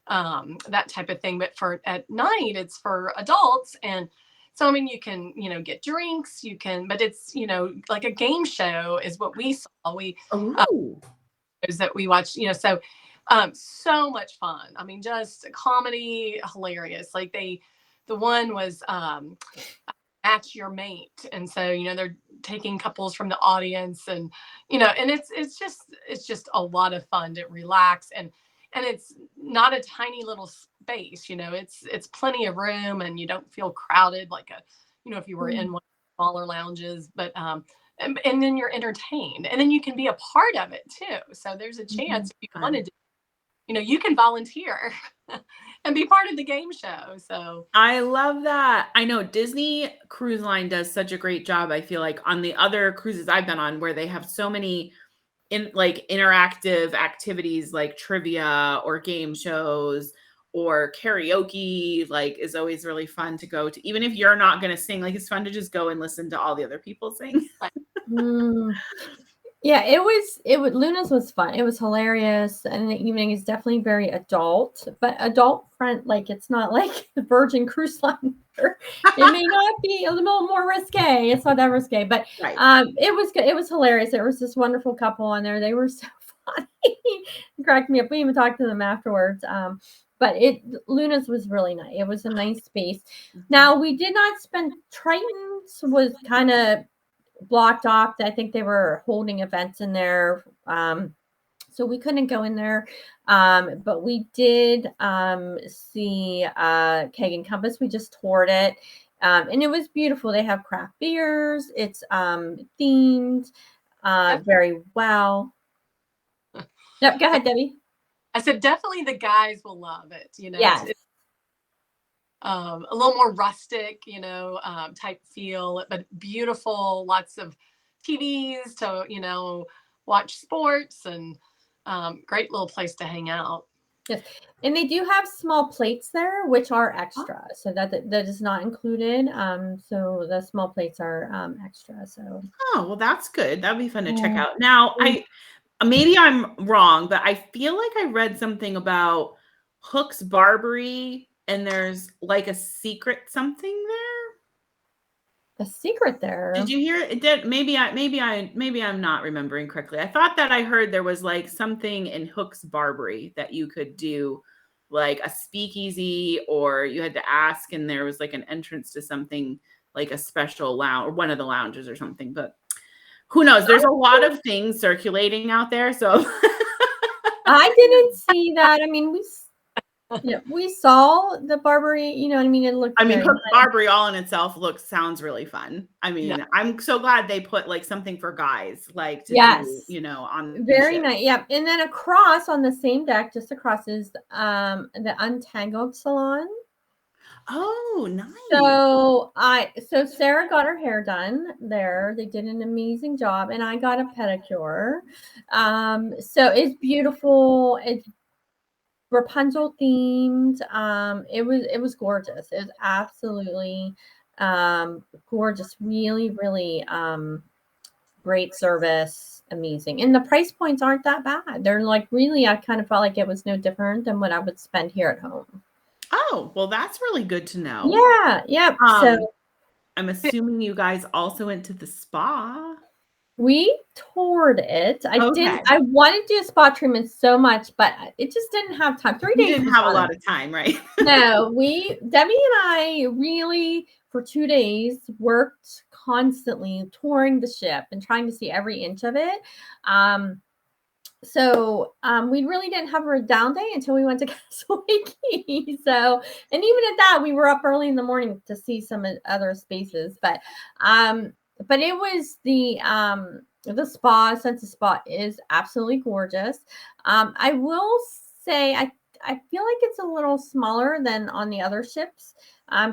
that type of thing. But for at night, it's for adults. And so, I mean, you can, get drinks, but it's, like a game show is what we saw. Is that we watched, so much fun. I mean, just comedy, hilarious. Like the one was match your mate. And so, they're taking couples from the audience, and, and it's just a lot of fun to relax. And it's not a tiny little space, it's plenty of room, and you don't feel crowded like if you were in one of the smaller lounges, but, and then you're entertained, and then you can be a part of it too. So there's a chance, if you wanted to, you can volunteer and be part of the game show. So I love that. I know Disney Cruise Line does such a great job, I feel like, on the other cruises I've been on, where they have so many interactive activities like trivia or game shows or karaoke, like, is always really fun to go to. Even if you're not going to sing, like, it's fun to just go and listen to all the other people sing. Yeah, it was Luna's was fun. It was hilarious, and the evening is definitely very adult, but adult friend. Like, it's not like the Virgin Cruise Line. It may not be a little more risque. It's not that risque, but it was good. It was hilarious. There was this wonderful couple on there. They were so funny. It cracked me up. We even talked to them afterwards. But Luna's was really nice. It was a nice space. Now, we did not spend. Triton's was kind of blocked off. I think they were holding events in there, so we couldn't go in there, but we did see Kagan Compass. We just toured it, and it was beautiful. They have craft beers. It's themed very well. Yep, go ahead, Debbie. I said definitely the guys will love it. Yes. It's a little more rustic, type feel, but beautiful. Lots of TVs to, watch sports, and great little place to hang out. Yes, and they do have small plates there, which are extra, so that is not included. So the small plates are extra. So well, that's good. That'd be fun to check out. Now, maybe I'm wrong, but I feel like I read something about Hook's Barbary, and there's like a secret something there. A secret there? Did you hear it? Maybe I'm not remembering correctly. I thought that I heard there was like something in Hook's Barbary that you could do, like a speakeasy, or you had to ask, and there was like an entrance to something like a special lounge or one of the lounges or something. But who knows? There's a lot of things circulating out there, so I didn't see that. I mean, Yeah, we saw the Barbary, you know what I mean? It looked I mean, very Cook nice. Barbary all in itself sounds really fun. I mean, Yeah. I'm so glad they put like something for guys, like to do, Yes. you know, on the Very ship. nice. Yep. And then across on the same deck, just across is the Untangled Salon. Oh, nice. So Sarah got her hair done there. They did an amazing job, and I got a pedicure. So it's beautiful. It's Rapunzel themed. It was gorgeous. It was absolutely gorgeous. Really, really great service. Amazing. And the price points aren't that bad. They're like really, I kind of felt like it was no different than what I would spend here at home. Oh, well, that's really good to know. Yeah. Yep. So I'm assuming you guys also went to the spa. we toured it. Okay. I wanted to do a spa treatment so much, but it just didn't have time. 3 You days. didn't have a lot of time, right? No, Debbie and I really for 2 days worked constantly touring the ship and trying to see every inch of it. We really didn't have a down day until we went to Castaway Cay. So, and even at that, we were up early in the morning to see some other spaces. But it was the spa. Since the spa is absolutely gorgeous. I will say I feel like it's a little smaller than on the other ships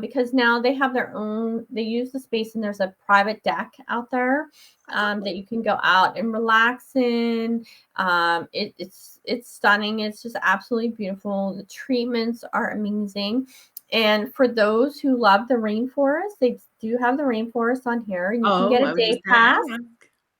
because now they have their own. They use the space and there's a private deck out there that you can go out and relax in. It's stunning. It's just absolutely beautiful. The treatments are amazing. And for those who love the rainforest, they do have the rainforest on here. And you can get a day pass.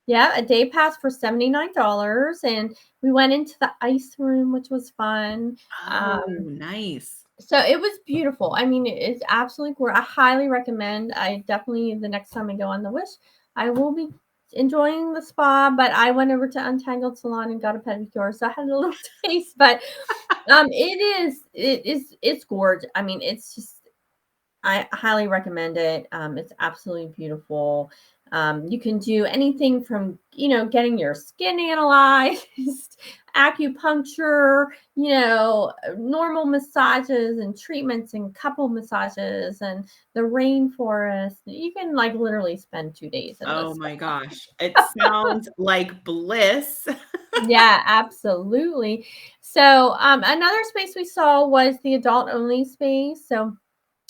Yeah, a day pass for $79. And we went into the ice room, which was fun. Oh, nice. So it was beautiful. I mean, it's absolutely gorgeous. I highly recommend. I definitely, the next time I go on the Wish, I will be enjoying the spa, but I went over to Untangled Salon and got a pedicure. So I had a little taste, but it's gorgeous. I mean, it's just, I highly recommend it. It's absolutely beautiful. You can do anything from, getting your skin analyzed, acupuncture, normal massages and treatments and couple massages and the rainforest. You can like literally spend 2 days in this. Oh my gosh. It sounds like bliss. Yeah, absolutely. So another space we saw was the adult only space. So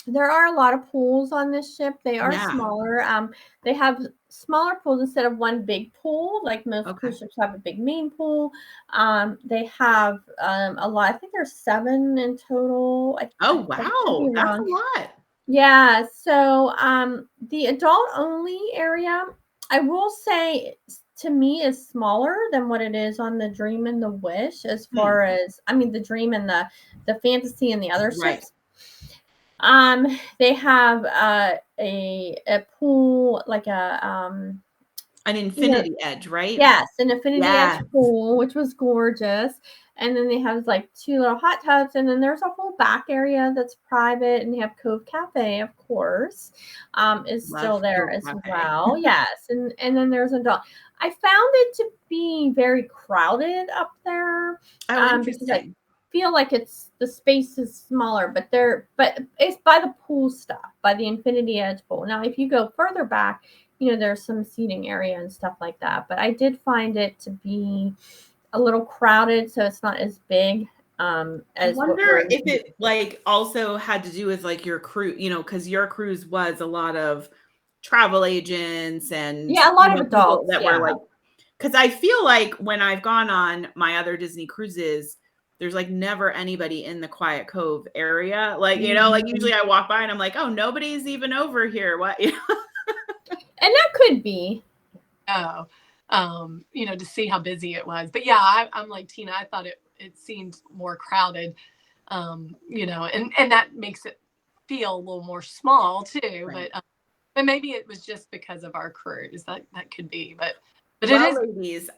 there are a lot of pools on this ship. They are smaller. They have smaller pools instead of one big pool. Like most cruise ships have a big main pool. They have a lot. I think there's 7 in total. Oh, wow. That's a lot. Yeah. So the adult only area, I will say, to me, is smaller than what it is on the Dream and the Wish. As far as, I mean, the Dream and the Fantasy and the other ships. They have a pool, like an infinity edge, right? Yes, an infinity edge pool, which was gorgeous. And then they have like 2 little hot tubs, and then there's a whole back area that's private, and they have Cove Cafe, of course, is still there as well. Yes, and then there's a dog. I found it to be very crowded up there. Because I feel like the space is smaller, but it's by the pool stuff, by the infinity edge pool. Now, if you go further back, there's some seating area and stuff like that. But I did find it to be a little crowded, so it's not as big. As I wonder if it like also had to do with like your crew, because your cruise was a lot of travel agents and a lot of adults that were like, because I feel like when I've gone on my other Disney cruises, there's like never anybody in the Quiet Cove area. Like, like usually I walk by and I'm like, oh, nobody's even over here. What? And that could be. Oh, to see how busy it was. But yeah, I'm like Tina, I thought it seemed more crowded, and that makes it feel a little more small too. Right. But maybe it was just because of our cruise. That could be. But well, ladies,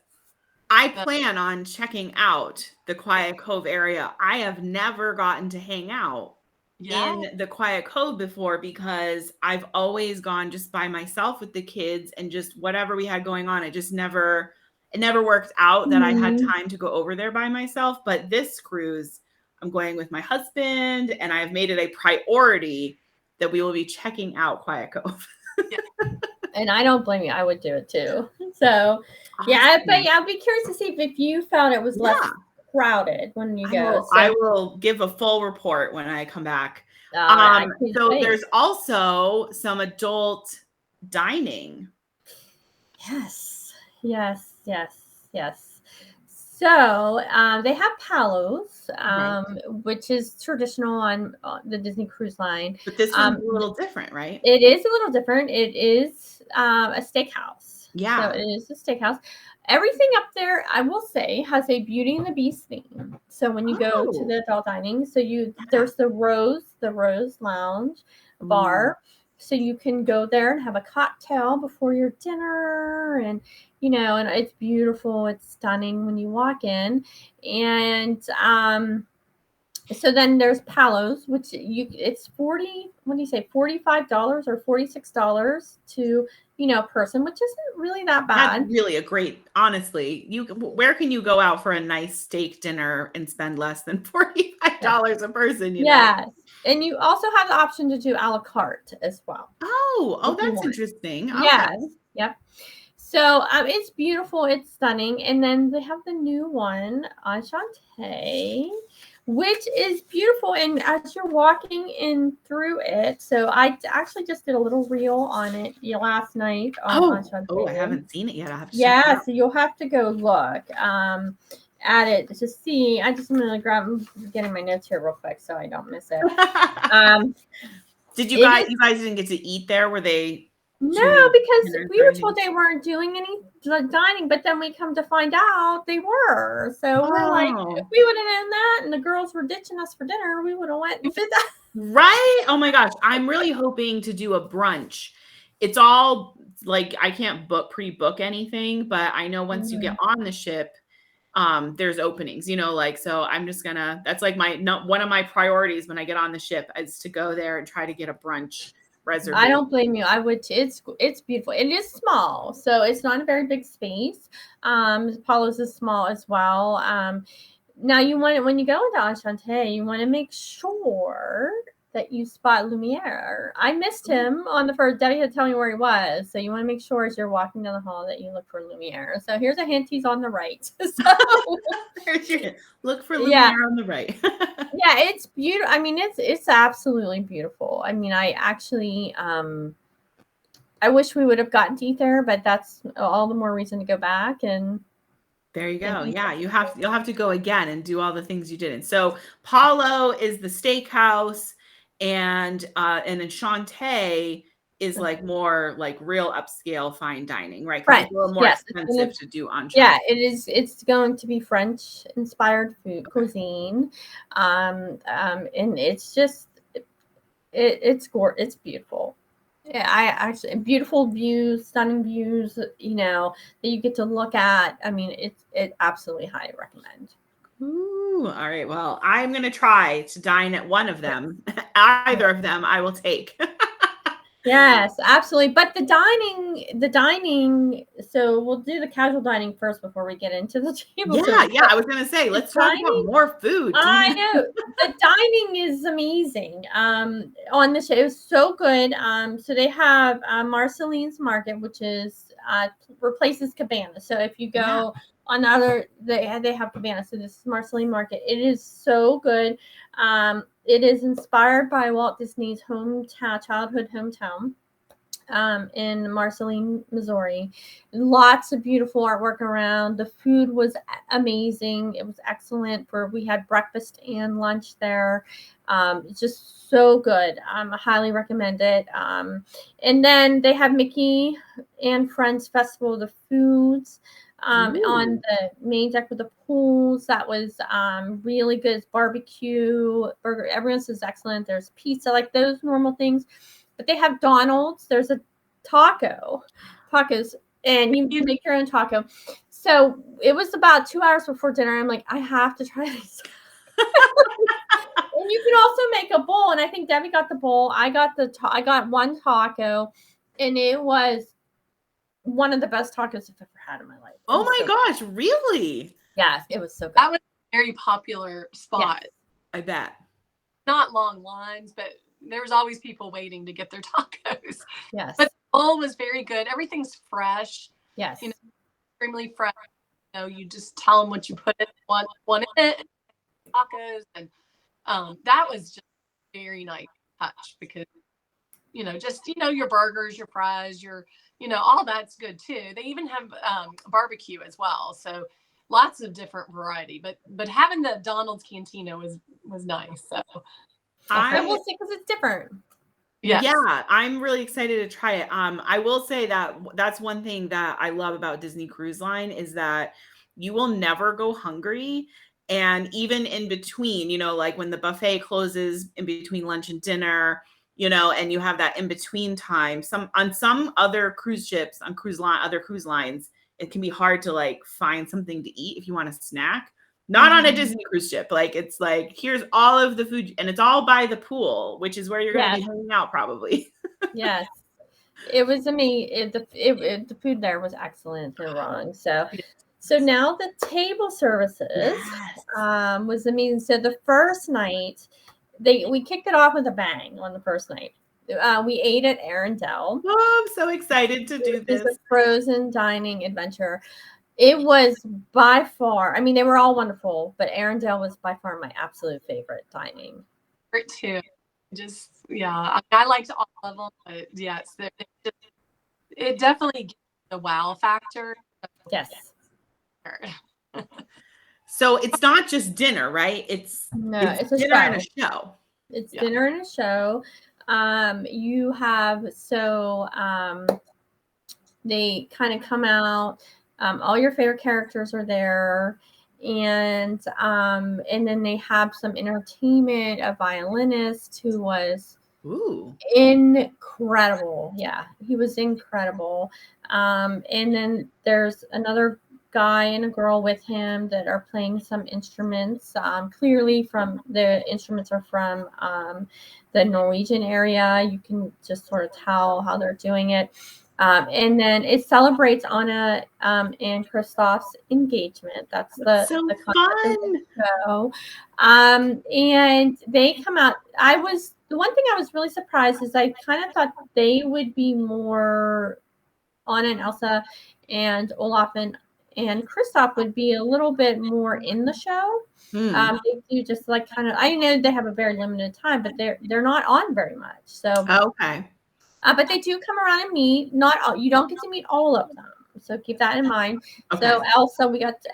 I plan on checking out the Quiet Cove area. I have never gotten to hang out in the Quiet Cove before because I've always gone just by myself with the kids and just whatever we had going on. It never worked out that I had time to go over there by myself. But this cruise, I'm going with my husband, and I've made it a priority that we will be checking out Quiet Cove. And I don't blame you. I would do it too. So Awesome. but I'll be curious to see if you found it was less crowded when you go. I will give a full report when I come back. So there's also some adult dining. Yes. So they have palos, which is traditional on the Disney Cruise Line. But this one's a little different, right? It is a little different. It is a steakhouse. Yeah. So it is a steakhouse. Everything up there, I will say, has a Beauty and the Beast theme. So when you go to the adult dining, there's the Rose Lounge bar. So you can go there and have a cocktail before your dinner, and and it's beautiful. It's stunning when you walk in. And so then there's Palos, which it's $45 or $46 to person, which isn't really that bad. That's really a great, honestly. Where can you go out for a nice steak dinner and spend less than $45 a person? Yes. And you also have the option to do a la carte as well. Oh, that's interesting. Okay. Yes. Yep. So it's beautiful. It's stunning. And then they have the new one, Enchante, which is beautiful. And as you're walking in through it, so I actually just did a little reel on it last night. Enchante. I haven't seen it yet. I have to check it out. So you'll have to go look at it to see. I'm I'm getting my notes here real quick so I don't miss it. Did you guys didn't get to eat there? Were they? No, because we were told they weren't doing any dining, but then we come to find out they were. So we're like, if we would have known that and the girls were ditching us for dinner, we would have went and did that. Right? Oh my gosh. I'm really hoping to do a brunch. It's all like, I can't pre-book anything, but I know once you get on the ship, there's openings, so I'm just that's like one of my priorities when I get on the ship is to go there and try to get a brunch reservation. I don't blame you. I would too. It's beautiful. It is small, so it's not a very big space. Palos is small as well. Now when you go into Enchante, you want to make sure that you spot Lumiere. I missed him on the first. Debbie had to tell me where he was, so you want to make sure as you're walking down the hall that you look for Lumiere. So here's a hint: he's on the right. So look for Lumiere on the right. Yeah, it's beautiful. I mean, it's absolutely beautiful. I mean, I actually I wish we would have gotten to eat there, but that's all the more reason to go back. And there you go. Yeah, you'll have to go again and do all the things you didn't. So Palo is the steakhouse, and Enchante is like more like real upscale fine dining, right? Right. It's a little more expensive to do Enchante. Yeah, it is. It's going to be French inspired cuisine, and it's just it's beautiful. Yeah, I actually beautiful views, stunning views, that you get to look at. I mean, it absolutely highly recommend. Ooh, all right. Well, I'm going to try to dine at one of them. Either of them I will take. Yes, absolutely. But the dining, so we'll do the casual dining first before we get into the table. Yeah. I was going to say, let's talk about more food. I know. The dining is amazing. On the show, it was so good. So they have Marceline's Market, which is replaces Cabana. So if you go on the other, they have Cabana. So this is Marceline Market. It is so good. It is inspired by Walt Disney's childhood hometown in Marceline, Missouri. Lots of beautiful artwork around. The food was amazing. It was excellent. We had breakfast and lunch there. Just so good. I highly recommend it. And then they have Mickey and Friends Festival of the Foods. On the main deck with the pools. That was really good. It's barbecue, burger. Everyone says excellent. There's pizza, like those normal things. But they have Donald's. There's a tacos, and you can make your own taco. So it was about 2 hours before dinner. I'm like, I have to try this. And you can also make a bowl. And I think Debbie got the bowl. I got one taco, and it was one of the best tacos I've ever had in my life. Oh my gosh, really? Yes, it was so good. That was a very popular spot. I bet. Not long lines, but there was always people waiting to get their tacos. Yes. But the bowl was very good. Everything's fresh. Yes. You know, extremely fresh. You know, you just tell them what you put in one in it, tacos, and that was just a very nice touch because just your burgers, your fries, your all that's good too. They even have barbecue as well, so lots of different variety. But having the Donald's Cantina was nice. So I will say because it's different. Yes. Yeah, I'm really excited to try it. I will say that that's one thing that I love about Disney Cruise Line is that you will never go hungry. And even in between, like when the buffet closes in between lunch and dinner, and you have that in between time, on some other cruise ships, on other cruise lines, it can be hard to like find something to eat if you want a snack. Not on a Disney cruise ship. Like it's like, here's all of the food and it's all by the pool, which is where you're going to be hanging out probably. Yes. It was amazing. The food there was excellent. They're wrong. So now the table services was amazing. So the first night, we kicked it off with a bang on the first night. We ate at Arendelle. Oh, I'm so excited to do this. It's a frozen dining adventure. It was by far, I mean, they were all wonderful, but Arendelle was by far my absolute favorite dining. Favorite too. Just, I liked all of them, but yes, it definitely gives the wow factor. Yes. So it's not just dinner, right? It's a dinner show. and a show. It's dinner and a show. You have, they kind of come out, all your favorite characters are there. And then they have some entertainment, a violinist who was incredible. Yeah, he was incredible. And then there's another guy and a girl with him that are playing some instruments. Clearly the instruments are from the Norwegian area. You can just sort of tell how they're doing it. And then it celebrates Anna and Kristoff's engagement. That's the concept of the show. And they come out. The one thing I was really surprised is I kind of thought they would be more, Anna and Elsa and Olaf and Kristoff would be a little bit more in the show. They do just like kind of, I know they have a very limited time, but they're not on very much. So okay. But they do come around and meet. Not all, you don't get to meet all of them, so keep that in mind. Okay. So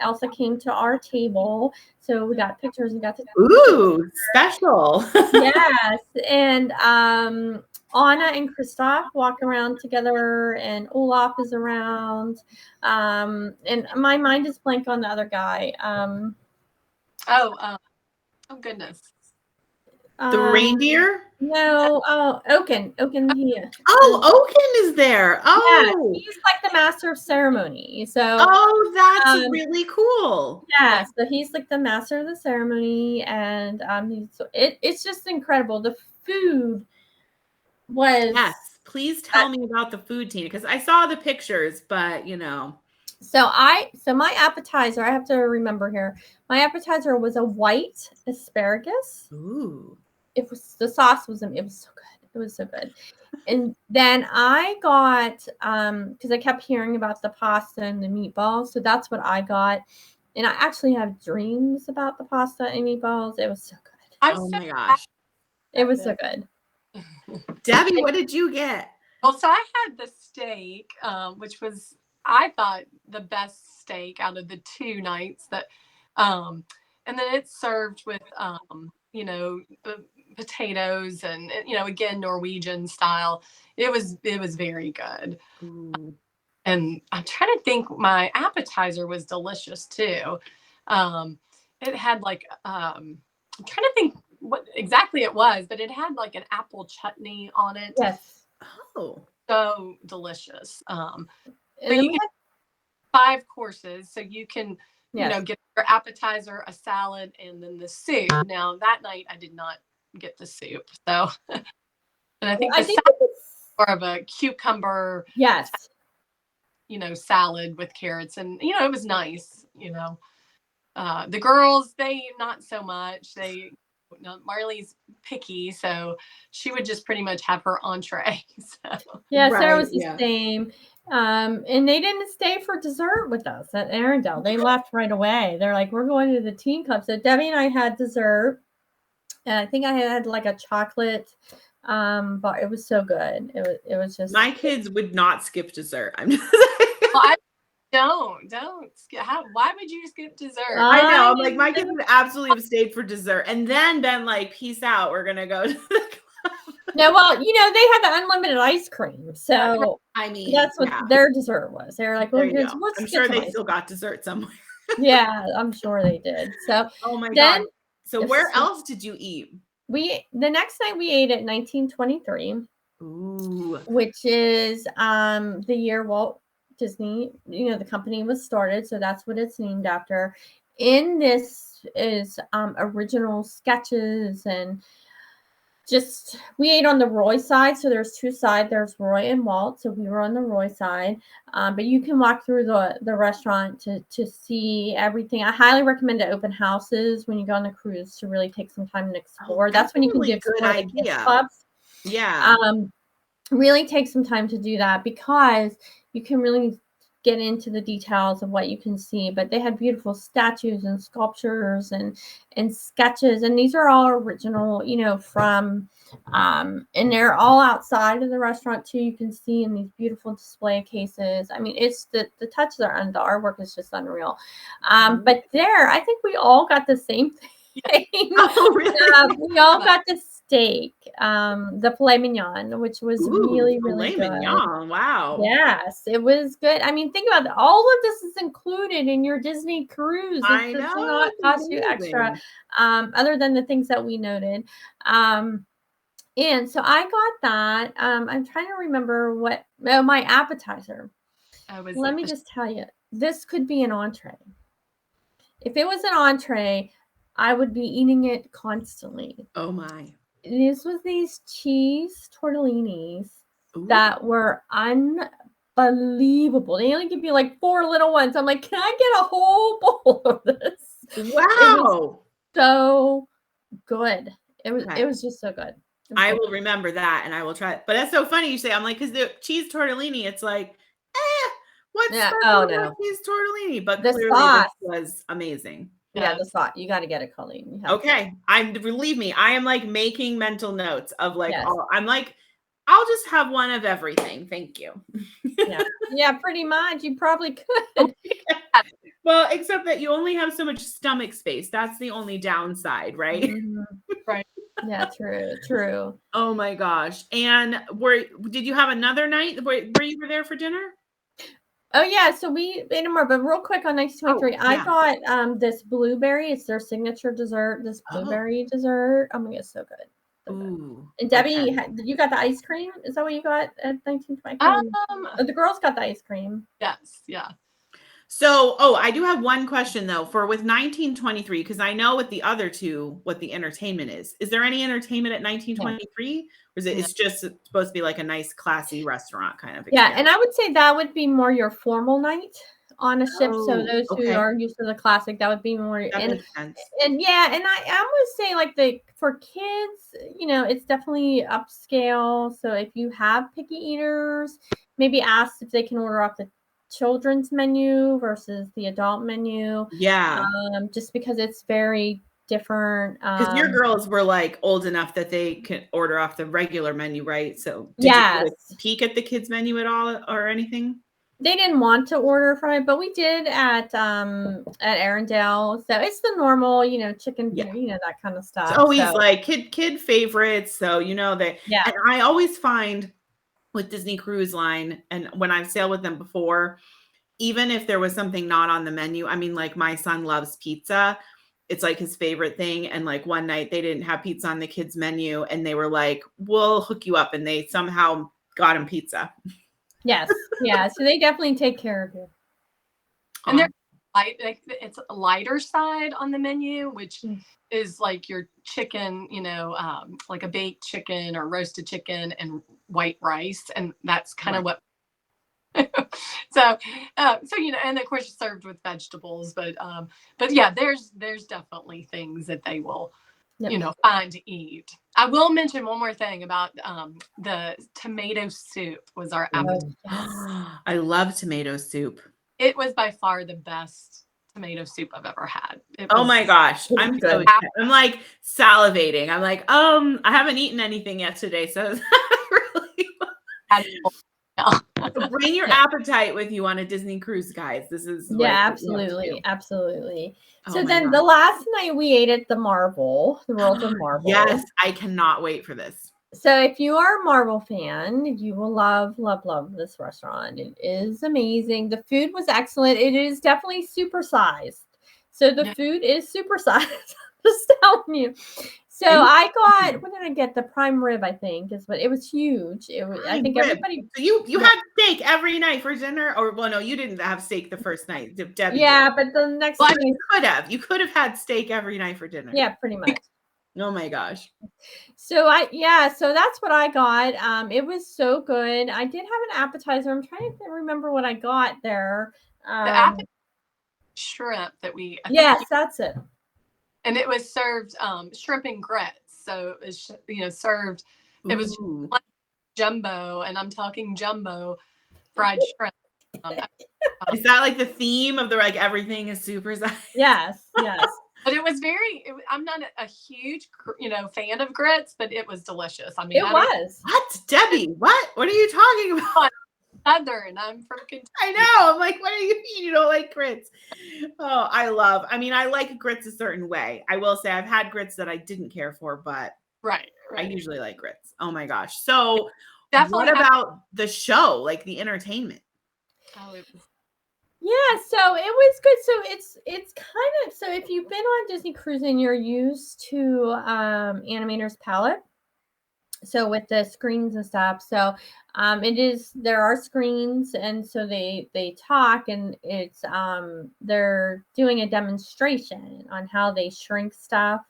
Elsa came to our table, so we got pictures and got to special. Yes, and Anna and Kristoff walk around together, and Olaf is around, and my mind is blank on the other guy. Oh goodness. The reindeer? No, Oaken. Yeah. Oh, Oaken is there. Oh, yeah, he's like the master of ceremony. So that's really cool. Yeah, so he's like the master of the ceremony, and it's just incredible. The food was Please tell me about the food, Tina, because I saw the pictures, but So my appetizer, I have to remember here. My appetizer was a white asparagus. Ooh. The sauce was so good. It was so good. And then I got because I kept hearing about the pasta and the meatballs, so that's what I got. And I actually have dreams about the pasta and meatballs. It was so good. Oh my gosh. It was so good. Debbie, what did you get? Well, so I had the steak, which was, I thought, the best steak out of the 2 nights that, and then it's served with, potatoes and, again, Norwegian style. It was very good. Ooh. And I'm trying to think, my appetizer was delicious too. It had like, I'm trying to think what exactly it was, but it had like an apple chutney on it. Yes. Oh. So delicious. But you get 5 courses, so you can, get your appetizer, a salad, and then the soup. Now that night I did not get the soup, so and I think the salad was more of a cucumber. Yes. Salad with carrots, and it was nice. The girls, they not so much. They no, Marley's picky, so she would just pretty much have her entree. So. Yeah, Sarah Right, was the same. And they didn't stay for dessert with us at Arendelle. They left right away. They're like, we're going to the teen club. So Debbie and I had dessert. And I think I had like a chocolate, but it was so good. It was just. My kids would not skip dessert. I'm just Well, I don't. Why would you skip dessert? I know. I'm like, my kids would absolutely have stayed for dessert and then been like, peace out. We're going to go to the club. No, well, they had the unlimited ice cream. So I mean, that's what their dessert was. They were like, well, I'm sure they still got dessert somewhere. Yeah, I'm sure they did. So oh my God. So where else did you eat? The next night we ate at 1923. Ooh. Which is the year Walt Disney, the company was started, so that's what it's named after. In this is original sketches, and just we ate on the Roy side, so there's two sides. There's Roy and Walt, so we were on the Roy side. But you can walk through the restaurant to see everything. I highly recommend to open houses when you go on the cruise to really take some time and explore. That's when you can do explore the kids clubs. Yeah. Really take some time to do that because you can really get into the details of what you can see. But they had beautiful statues and sculptures and sketches, and these are all original, from and they're all outside of the restaurant too. You can see in these beautiful display cases. I mean, it's the touch there and the artwork is just unreal. But there, I think we all got the same thing. Oh, really? We all got the steak, the filet mignon, which was really good. Mignon. Wow. Yes, it was good. I mean, think about it. All of this is included in your Disney cruise. It does not cost you extra, other than the things that we noted. And so I got that. I'm trying to remember my appetizer. Let me just tell you, this could be an entree. If it was an entree, I would be eating it constantly. Oh my. This was these cheese tortellinis that were unbelievable. They only give you like 4 little ones. I'm like, can I get a whole bowl of this? Wow. It was so good. It was just so good. I will remember that and I will try it. But that's so funny you say, I'm like, because the cheese tortellini, it's like, what's cheese tortellini? But the clearly sauce this was amazing. Yeah, the sauce. You got to get it, Colleen. Okay. Believe me, I am like making mental notes of like, I'm like, I'll just have one of everything. Thank you. Yeah, pretty much. You probably could. Well, except that you only have so much stomach space. That's the only downside, right? Mm-hmm. Right. Yeah, true. Oh my gosh. And did you have another night where you were there for dinner? Oh yeah, so we ate more, but real quick on 1923, I got this blueberry. It's their signature dessert. This blueberry dessert. Oh my god, it's so good. So good. And Debbie, you got the ice cream? Is that what you got at 1923? The girls got the ice cream. Yes, yeah. So, I do have one question though. With 1923, because I know with the other two what the entertainment is. Is there any entertainment at 1923? Or is it? It's just supposed to be like a nice, classy restaurant kind of experience? Yeah, and I would say that would be more your formal night on a ship. So those who are used to the classic, that would be more. That makes sense. And I would say like for kids, it's definitely upscale. So if you have picky eaters, maybe ask if they can order off the children's menu versus the adult menu. Yeah. Just because it's very different. Because your girls were like old enough that they can order off the regular menu, right? So did you peek at the kids menu at all or anything? They didn't want to order from it, but we did at Arendelle. So it's the normal, chicken, that kind of stuff. It's always like kid favorites. So and I always find with Disney Cruise Line, and when I've sailed with them before, even if there was something not on the menu, I mean, like my son loves pizza. It's like his favorite thing. And like one night they didn't have pizza on the kids menu and they were like, we'll hook you up. And they somehow got him pizza. Yes. Yeah. So they definitely take care of you. And they're it's a lighter side on the menu, which is like your chicken, like a baked chicken or roasted chicken and white rice. And that's kind of what, so, and of course you're served with vegetables, but yeah, there's definitely things that they will fine to eat. I will mention one more thing about the tomato soup was our appetizer. I love tomato soup. It was by far the best tomato soup I've ever had. Oh my gosh. I'm so good. excited. I'm like salivating. I'm like, I haven't eaten anything yet today. So really bring your appetite with you on a Disney cruise, guys. This is absolutely. Oh So my then gosh. the last night we ate at the Worlds of Marble. Yes, I cannot wait for this. So if you are a Marble fan, you will love this restaurant. It is amazing. The food was excellent. It is definitely supersized. So the food is supersized. Just telling you. So I got, what did I get? The prime rib, I think, is what it was huge. It was, I think everybody. So you had steak every night for dinner, or well, no, you didn't have steak the first night. Debbie did. But the next night you could have had steak every night for dinner. Yeah, pretty much. Oh my gosh. So so that's what I got. It was so good. I did have an appetizer. I'm trying to remember what I got there. The shrimp that we that's it. And it was served shrimp and grits. So it was served. It was jumbo, and I'm talking jumbo fried shrimp. Is that like the theme of the everything is super size? Yes. But it was I'm not a huge, fan of grits, but it was delicious. I mean, it was. What, Debbie? What are you talking about? Southern. I'm from Kentucky. I know. I'm like, what do you mean you don't like grits? Oh, I like grits a certain way. I will say I've had grits that I didn't care for, but right. I usually like grits. Oh my gosh. So definitely. What about the show, like the entertainment? Oh, it was. Yeah, so it was good. So it's kind of, so if you've been on Disney Cruise and you're used to Animator's Palette, so with the screens and stuff, so there are screens, and so they talk, and it's they're doing a demonstration on how they shrink stuff,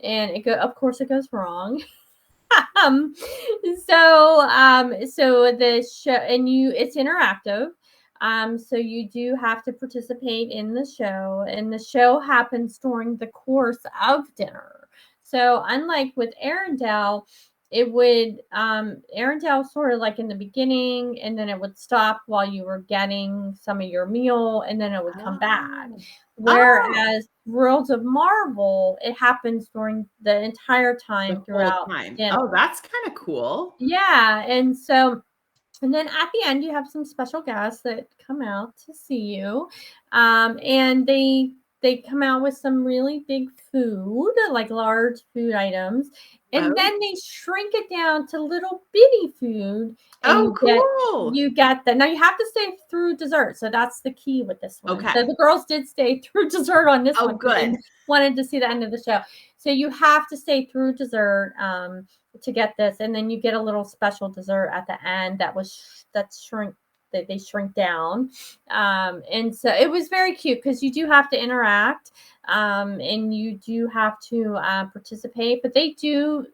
and of course it goes wrong. So the show, and it's interactive. So you do have to participate in the show, and the show happens during the course of dinner. So unlike with Arendelle, it would Arendelle sort of like in the beginning, and then it would stop while you were getting some of your meal, and then it would come back. Whereas Worlds of Marble, it happens during the entire time throughout dinner. Oh, that's kind of cool. Yeah, and then at the end, you have some special guests that come out to see you, and they come out with some really big food, like large food items, and then they shrink it down to little bitty food. And cool! You get that. Now you have to stay through dessert, so that's the key with this one. Okay. So the girls did stay through dessert on this one. Oh, good. Wanted to see the end of the show, so you have to stay through dessert to get this, and then you get a little special dessert at the end that they shrink down, and so it was very cute because you do have to interact, and you do have to participate, but they do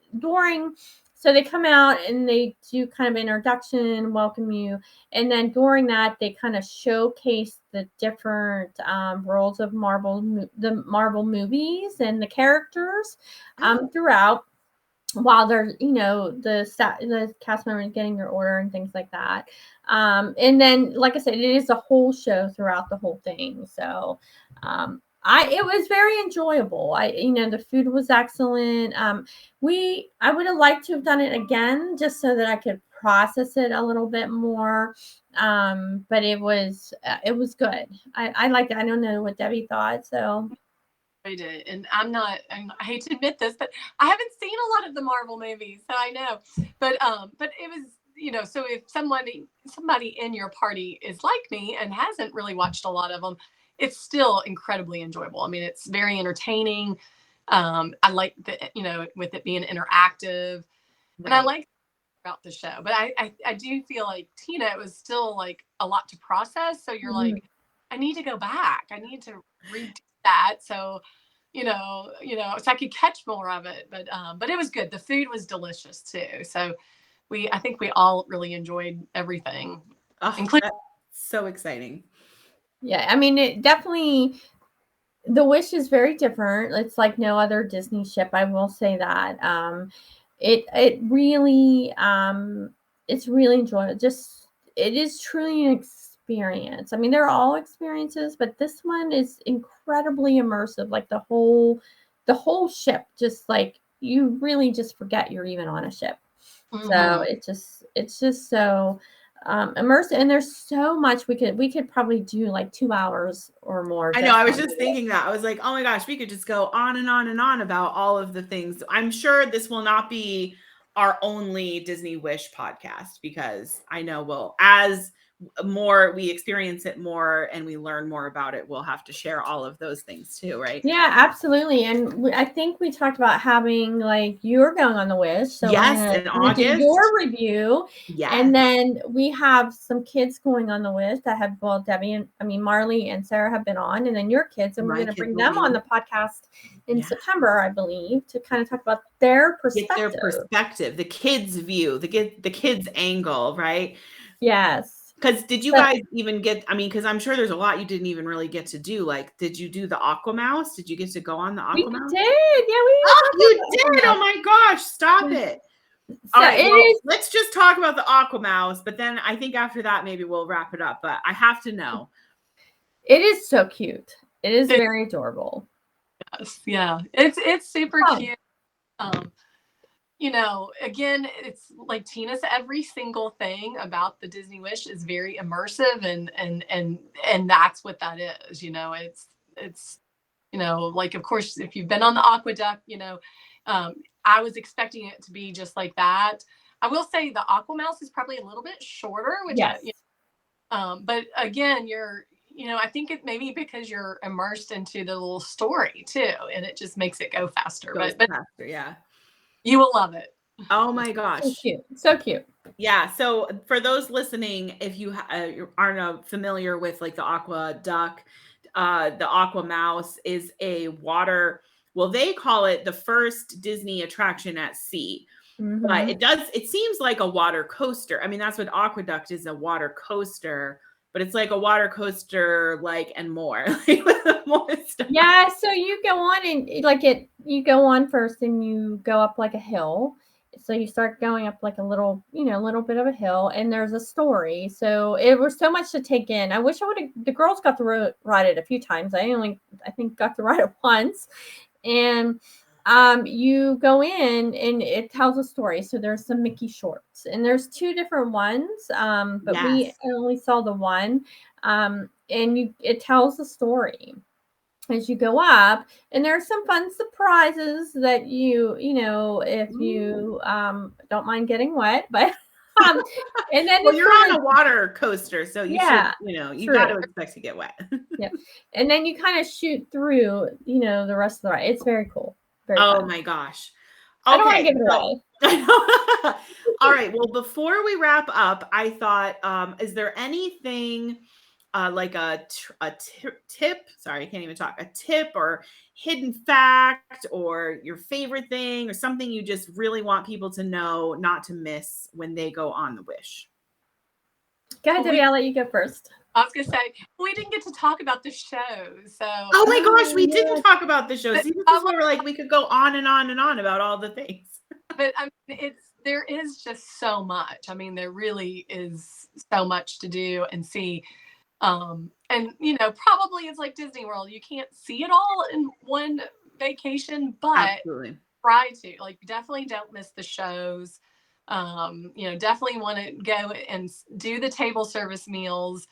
so they come out and they do kind of introduction, welcome you, and then during that they kind of showcase the different Worlds of Marble, the Marble movies and the characters throughout, while they're the cast members getting your order and things like that, and then like I said, it is a whole show throughout the whole thing. So it was very enjoyable. The food was excellent. I would have liked to have done it again just so that I could process it a little bit more, but it was good. I liked it. I don't know what Debbie thought, so I did, and I hate to admit this, but I haven't seen a lot of the Marvel movies, so I know. But it was, so if somebody in your party is like me and hasn't really watched a lot of them, it's still incredibly enjoyable. I mean, it's very entertaining. I like with it being interactive, and I like about the show. But I do feel like Tina, it was still like a lot to process. So you're like, I need to go back. I need to read that. So, so I could catch more of it. But it was good. The food was delicious too. So I think we all really enjoyed everything. Including so exciting. Yeah, I mean, it definitely, The Wish is very different. It's like no other Disney ship. I will say that. It really it's really enjoyable. Just it is truly an experience. I mean, they're all experiences, but this one is incredibly immersive. Like the whole ship, just like you really just forget you're even on a ship. So it's just so immersive, and there's so much we could probably do like 2 hours or more. I know. I was just thinking that. I was like, oh my gosh, we could just go on and on and on about all of the things. I'm sure this will not be our only Disney Wish podcast, because I know as more we experience it more and we learn more about it, we'll have to share all of those things too, right? Yeah, absolutely. And I think we talked about having like you're going on the Wish, so yes, in August, do your review. Yes. And then we have some kids going on the Wish that have Debbie and Marley and Sarah have been on, and then your kids, and we're going to bring them on the podcast in September, I believe, to kind of talk about their perspective. The kids' view, the kids' angle, right? Yes. Because did you guys even get, I mean, because I'm sure there's a lot you didn't even really get to do. Like, did you do the Aqua Mouse? Did you get to go on the Aqua Mouse? We did. Yeah, you did. Oh my gosh. Stop it. So all right, let's just talk about the Aqua Mouse, but then I think after that, maybe we'll wrap it up. But I have to know. It is so cute. It is very adorable. Yes. Yeah. It's super cute. You know, again, it's like Tina said, every single thing about the Disney Wish is very immersive, and that's what that is. You know, it's you know, like, of course, if you've been on the aqueduct, you know, I was expecting it to be just like that. I will say the Aqua Mouse is probably a little bit shorter, which but again, you know, I think it maybe because you're immersed into the little story too, and it just makes it go faster. But faster, yeah. You will love it. Oh my gosh. So cute. So cute. Yeah. So for those listening, if you aren't familiar with like the aqueduct, the Aqua Mouse is a water, well, they call it the first Disney attraction at sea. Mm-hmm. But it seems like a water coaster. I mean, that's what aqueduct is, a water coaster. But it's like a water coaster, like, and more, like with more stuff. Yeah, so you go on and you go on first and you go up like a hill. So you start going up like a little bit of a hill, and there's a story. So it was so much to take in. I wish the girls got to ride it a few times. I think got to ride it once. And you go in and it tells a story. So there's some Mickey shorts, and there's 2 different ones. But we only saw the one. And it tells the story as you go up, and there's some fun surprises that you know, if you don't mind getting wet, but and then well, you're on a water coaster, so you should, you know, you got to expect to get wet. And then you kind of shoot through, you know, the rest of the ride. It's very cool. Oh my gosh. Okay, I don't want to give it away. All right. Well, before we wrap up, I thought, is there anything like a tip? Sorry, I can't even talk. A tip or hidden fact or your favorite thing or something you just really want people to know, not to miss when they go on the Wish? Go ahead, Debbie. I'll let you go first. I was going to say, we didn't get to talk about the shows. So. Oh my gosh, we didn't talk about the shows. See, this is where we're like, we could go on and on and on about all the things. But I mean, there is just so much. I mean, there really is so much to do and see. And, you know, probably it's like Disney World. You can't see it all in one vacation, but try to. Like, definitely don't miss the shows. You know, definitely want to go and do the table service meals.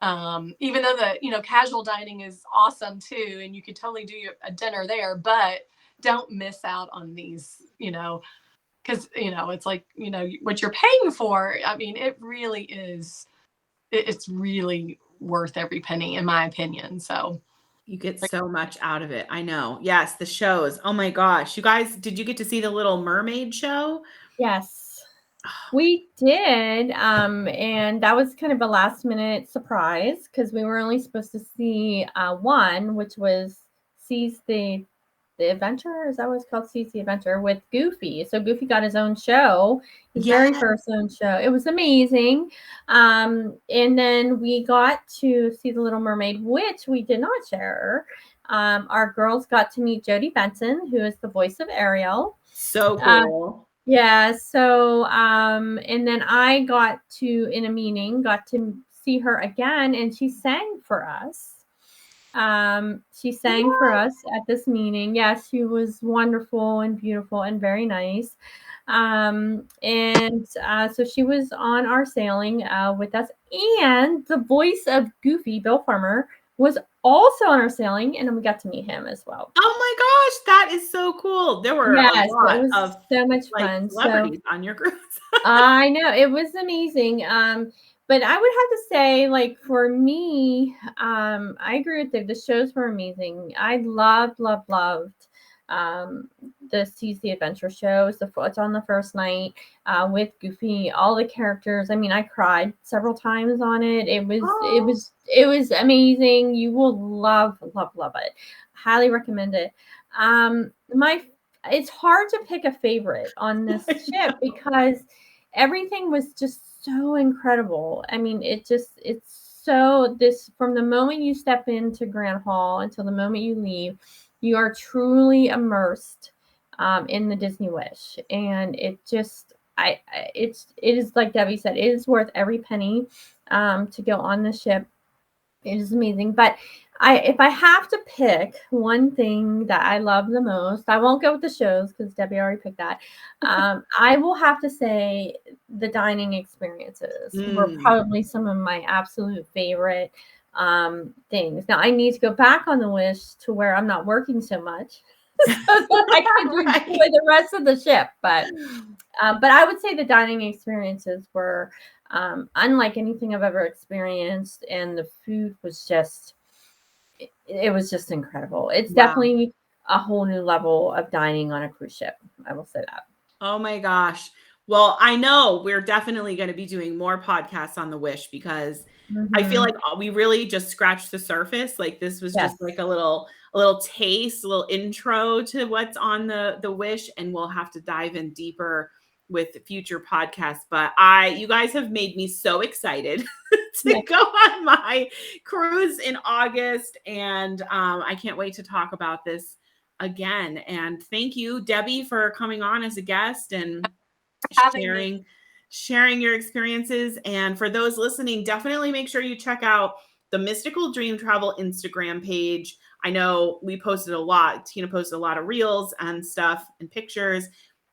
Even though the, you know, casual dining is awesome too, and you could totally do a dinner there, but don't miss out on these, you know, because, you know, it's like, you know, what you're paying for. I mean, it really is, it's really worth every penny, in my opinion. So you get so much out of it. I know. Yes. The shows. Oh my gosh. You guys, did you get to see the Little Mermaid show? Yes. We did, and that was kind of a last minute surprise because we were only supposed to see one, which was Seize the Adventure. Is that what it's called? Seize the Adventure with Goofy. So Goofy got his own show, his very first own show. It was amazing. And then we got to see the Little Mermaid, which we did not share. Our girls got to meet Jodie Benson, who is the voice of Ariel. So cool. Yeah. So, and then I got to see her again, and she sang for us. She sang for us at this meeting. Yes, she was wonderful and beautiful and very nice. So she was on our sailing with us, and the voice of Goofy, Bill Farmer, was also on our sailing, and we got to meet him as well. Oh my gosh, that is so cool. There were a lot it was of so much fun. celebrities on your cruise. I know, it was amazing. But I would have to say, like, for me, I agree with you. The shows were amazing. I loved the Seize the Adventure shows. It's on the first night with Goofy, all the characters. I mean, I cried several times on it. It was amazing. You will love it. Highly recommend it. It's hard to pick a favorite on this ship because everything was just so incredible. I mean, from the moment you step into Grand Hall until the moment you leave, you are truly immersed in the Disney Wish. And it is like Debbie said, it is worth every penny to go on the ship. It is amazing. But if I have to pick one thing that I love the most, I won't go with the shows because Debbie already picked that. I will have to say the dining experiences were probably some of my absolute favorite things. Now I need to go back on the Wish to where I'm not working so much so that I can enjoy the rest of the ship. But I would say the dining experiences were unlike anything I've ever experienced, and the food was just incredible. It's definitely a whole new level of dining on a cruise ship. I will say that. Oh my gosh. Well, I know we're definitely going to be doing more podcasts on the Wish because I feel like we really just scratched the surface. Like this was just like a little taste, a little intro to what's on the Wish, and we'll have to dive in deeper with future podcasts. But you guys have made me so excited to go on my cruise in August, and I can't wait to talk about this again. And thank you, Debbie, for coming on as a guest and sharing your experiences. And for those listening, definitely make sure you check out the Mystical Dream Travel Instagram page. I know we posted a lot. Tina posted a lot of reels and stuff and pictures.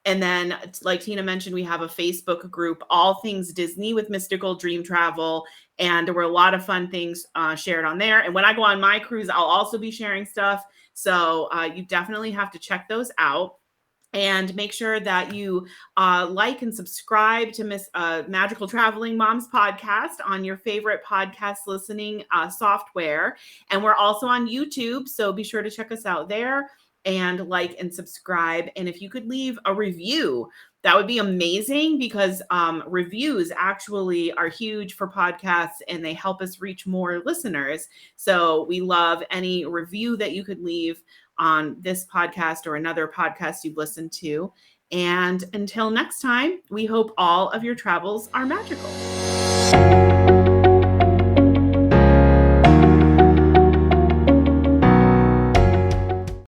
And then, like Tina mentioned, we have a Facebook group, All Things Disney with Mystical Dream Travel. And there were a lot of fun things shared on there. And when I go on my cruise, I'll also be sharing stuff. So you definitely have to check those out. And make sure that you like and subscribe to Magical Traveling Moms podcast on your favorite podcast listening software. And we're also on YouTube, so be sure to check us out there and like and subscribe. And if you could leave a review, that would be amazing because reviews actually are huge for podcasts and they help us reach more listeners. So we love any review that you could leave on this podcast or another podcast you've listened to. And until next time, we hope all of your travels are magical.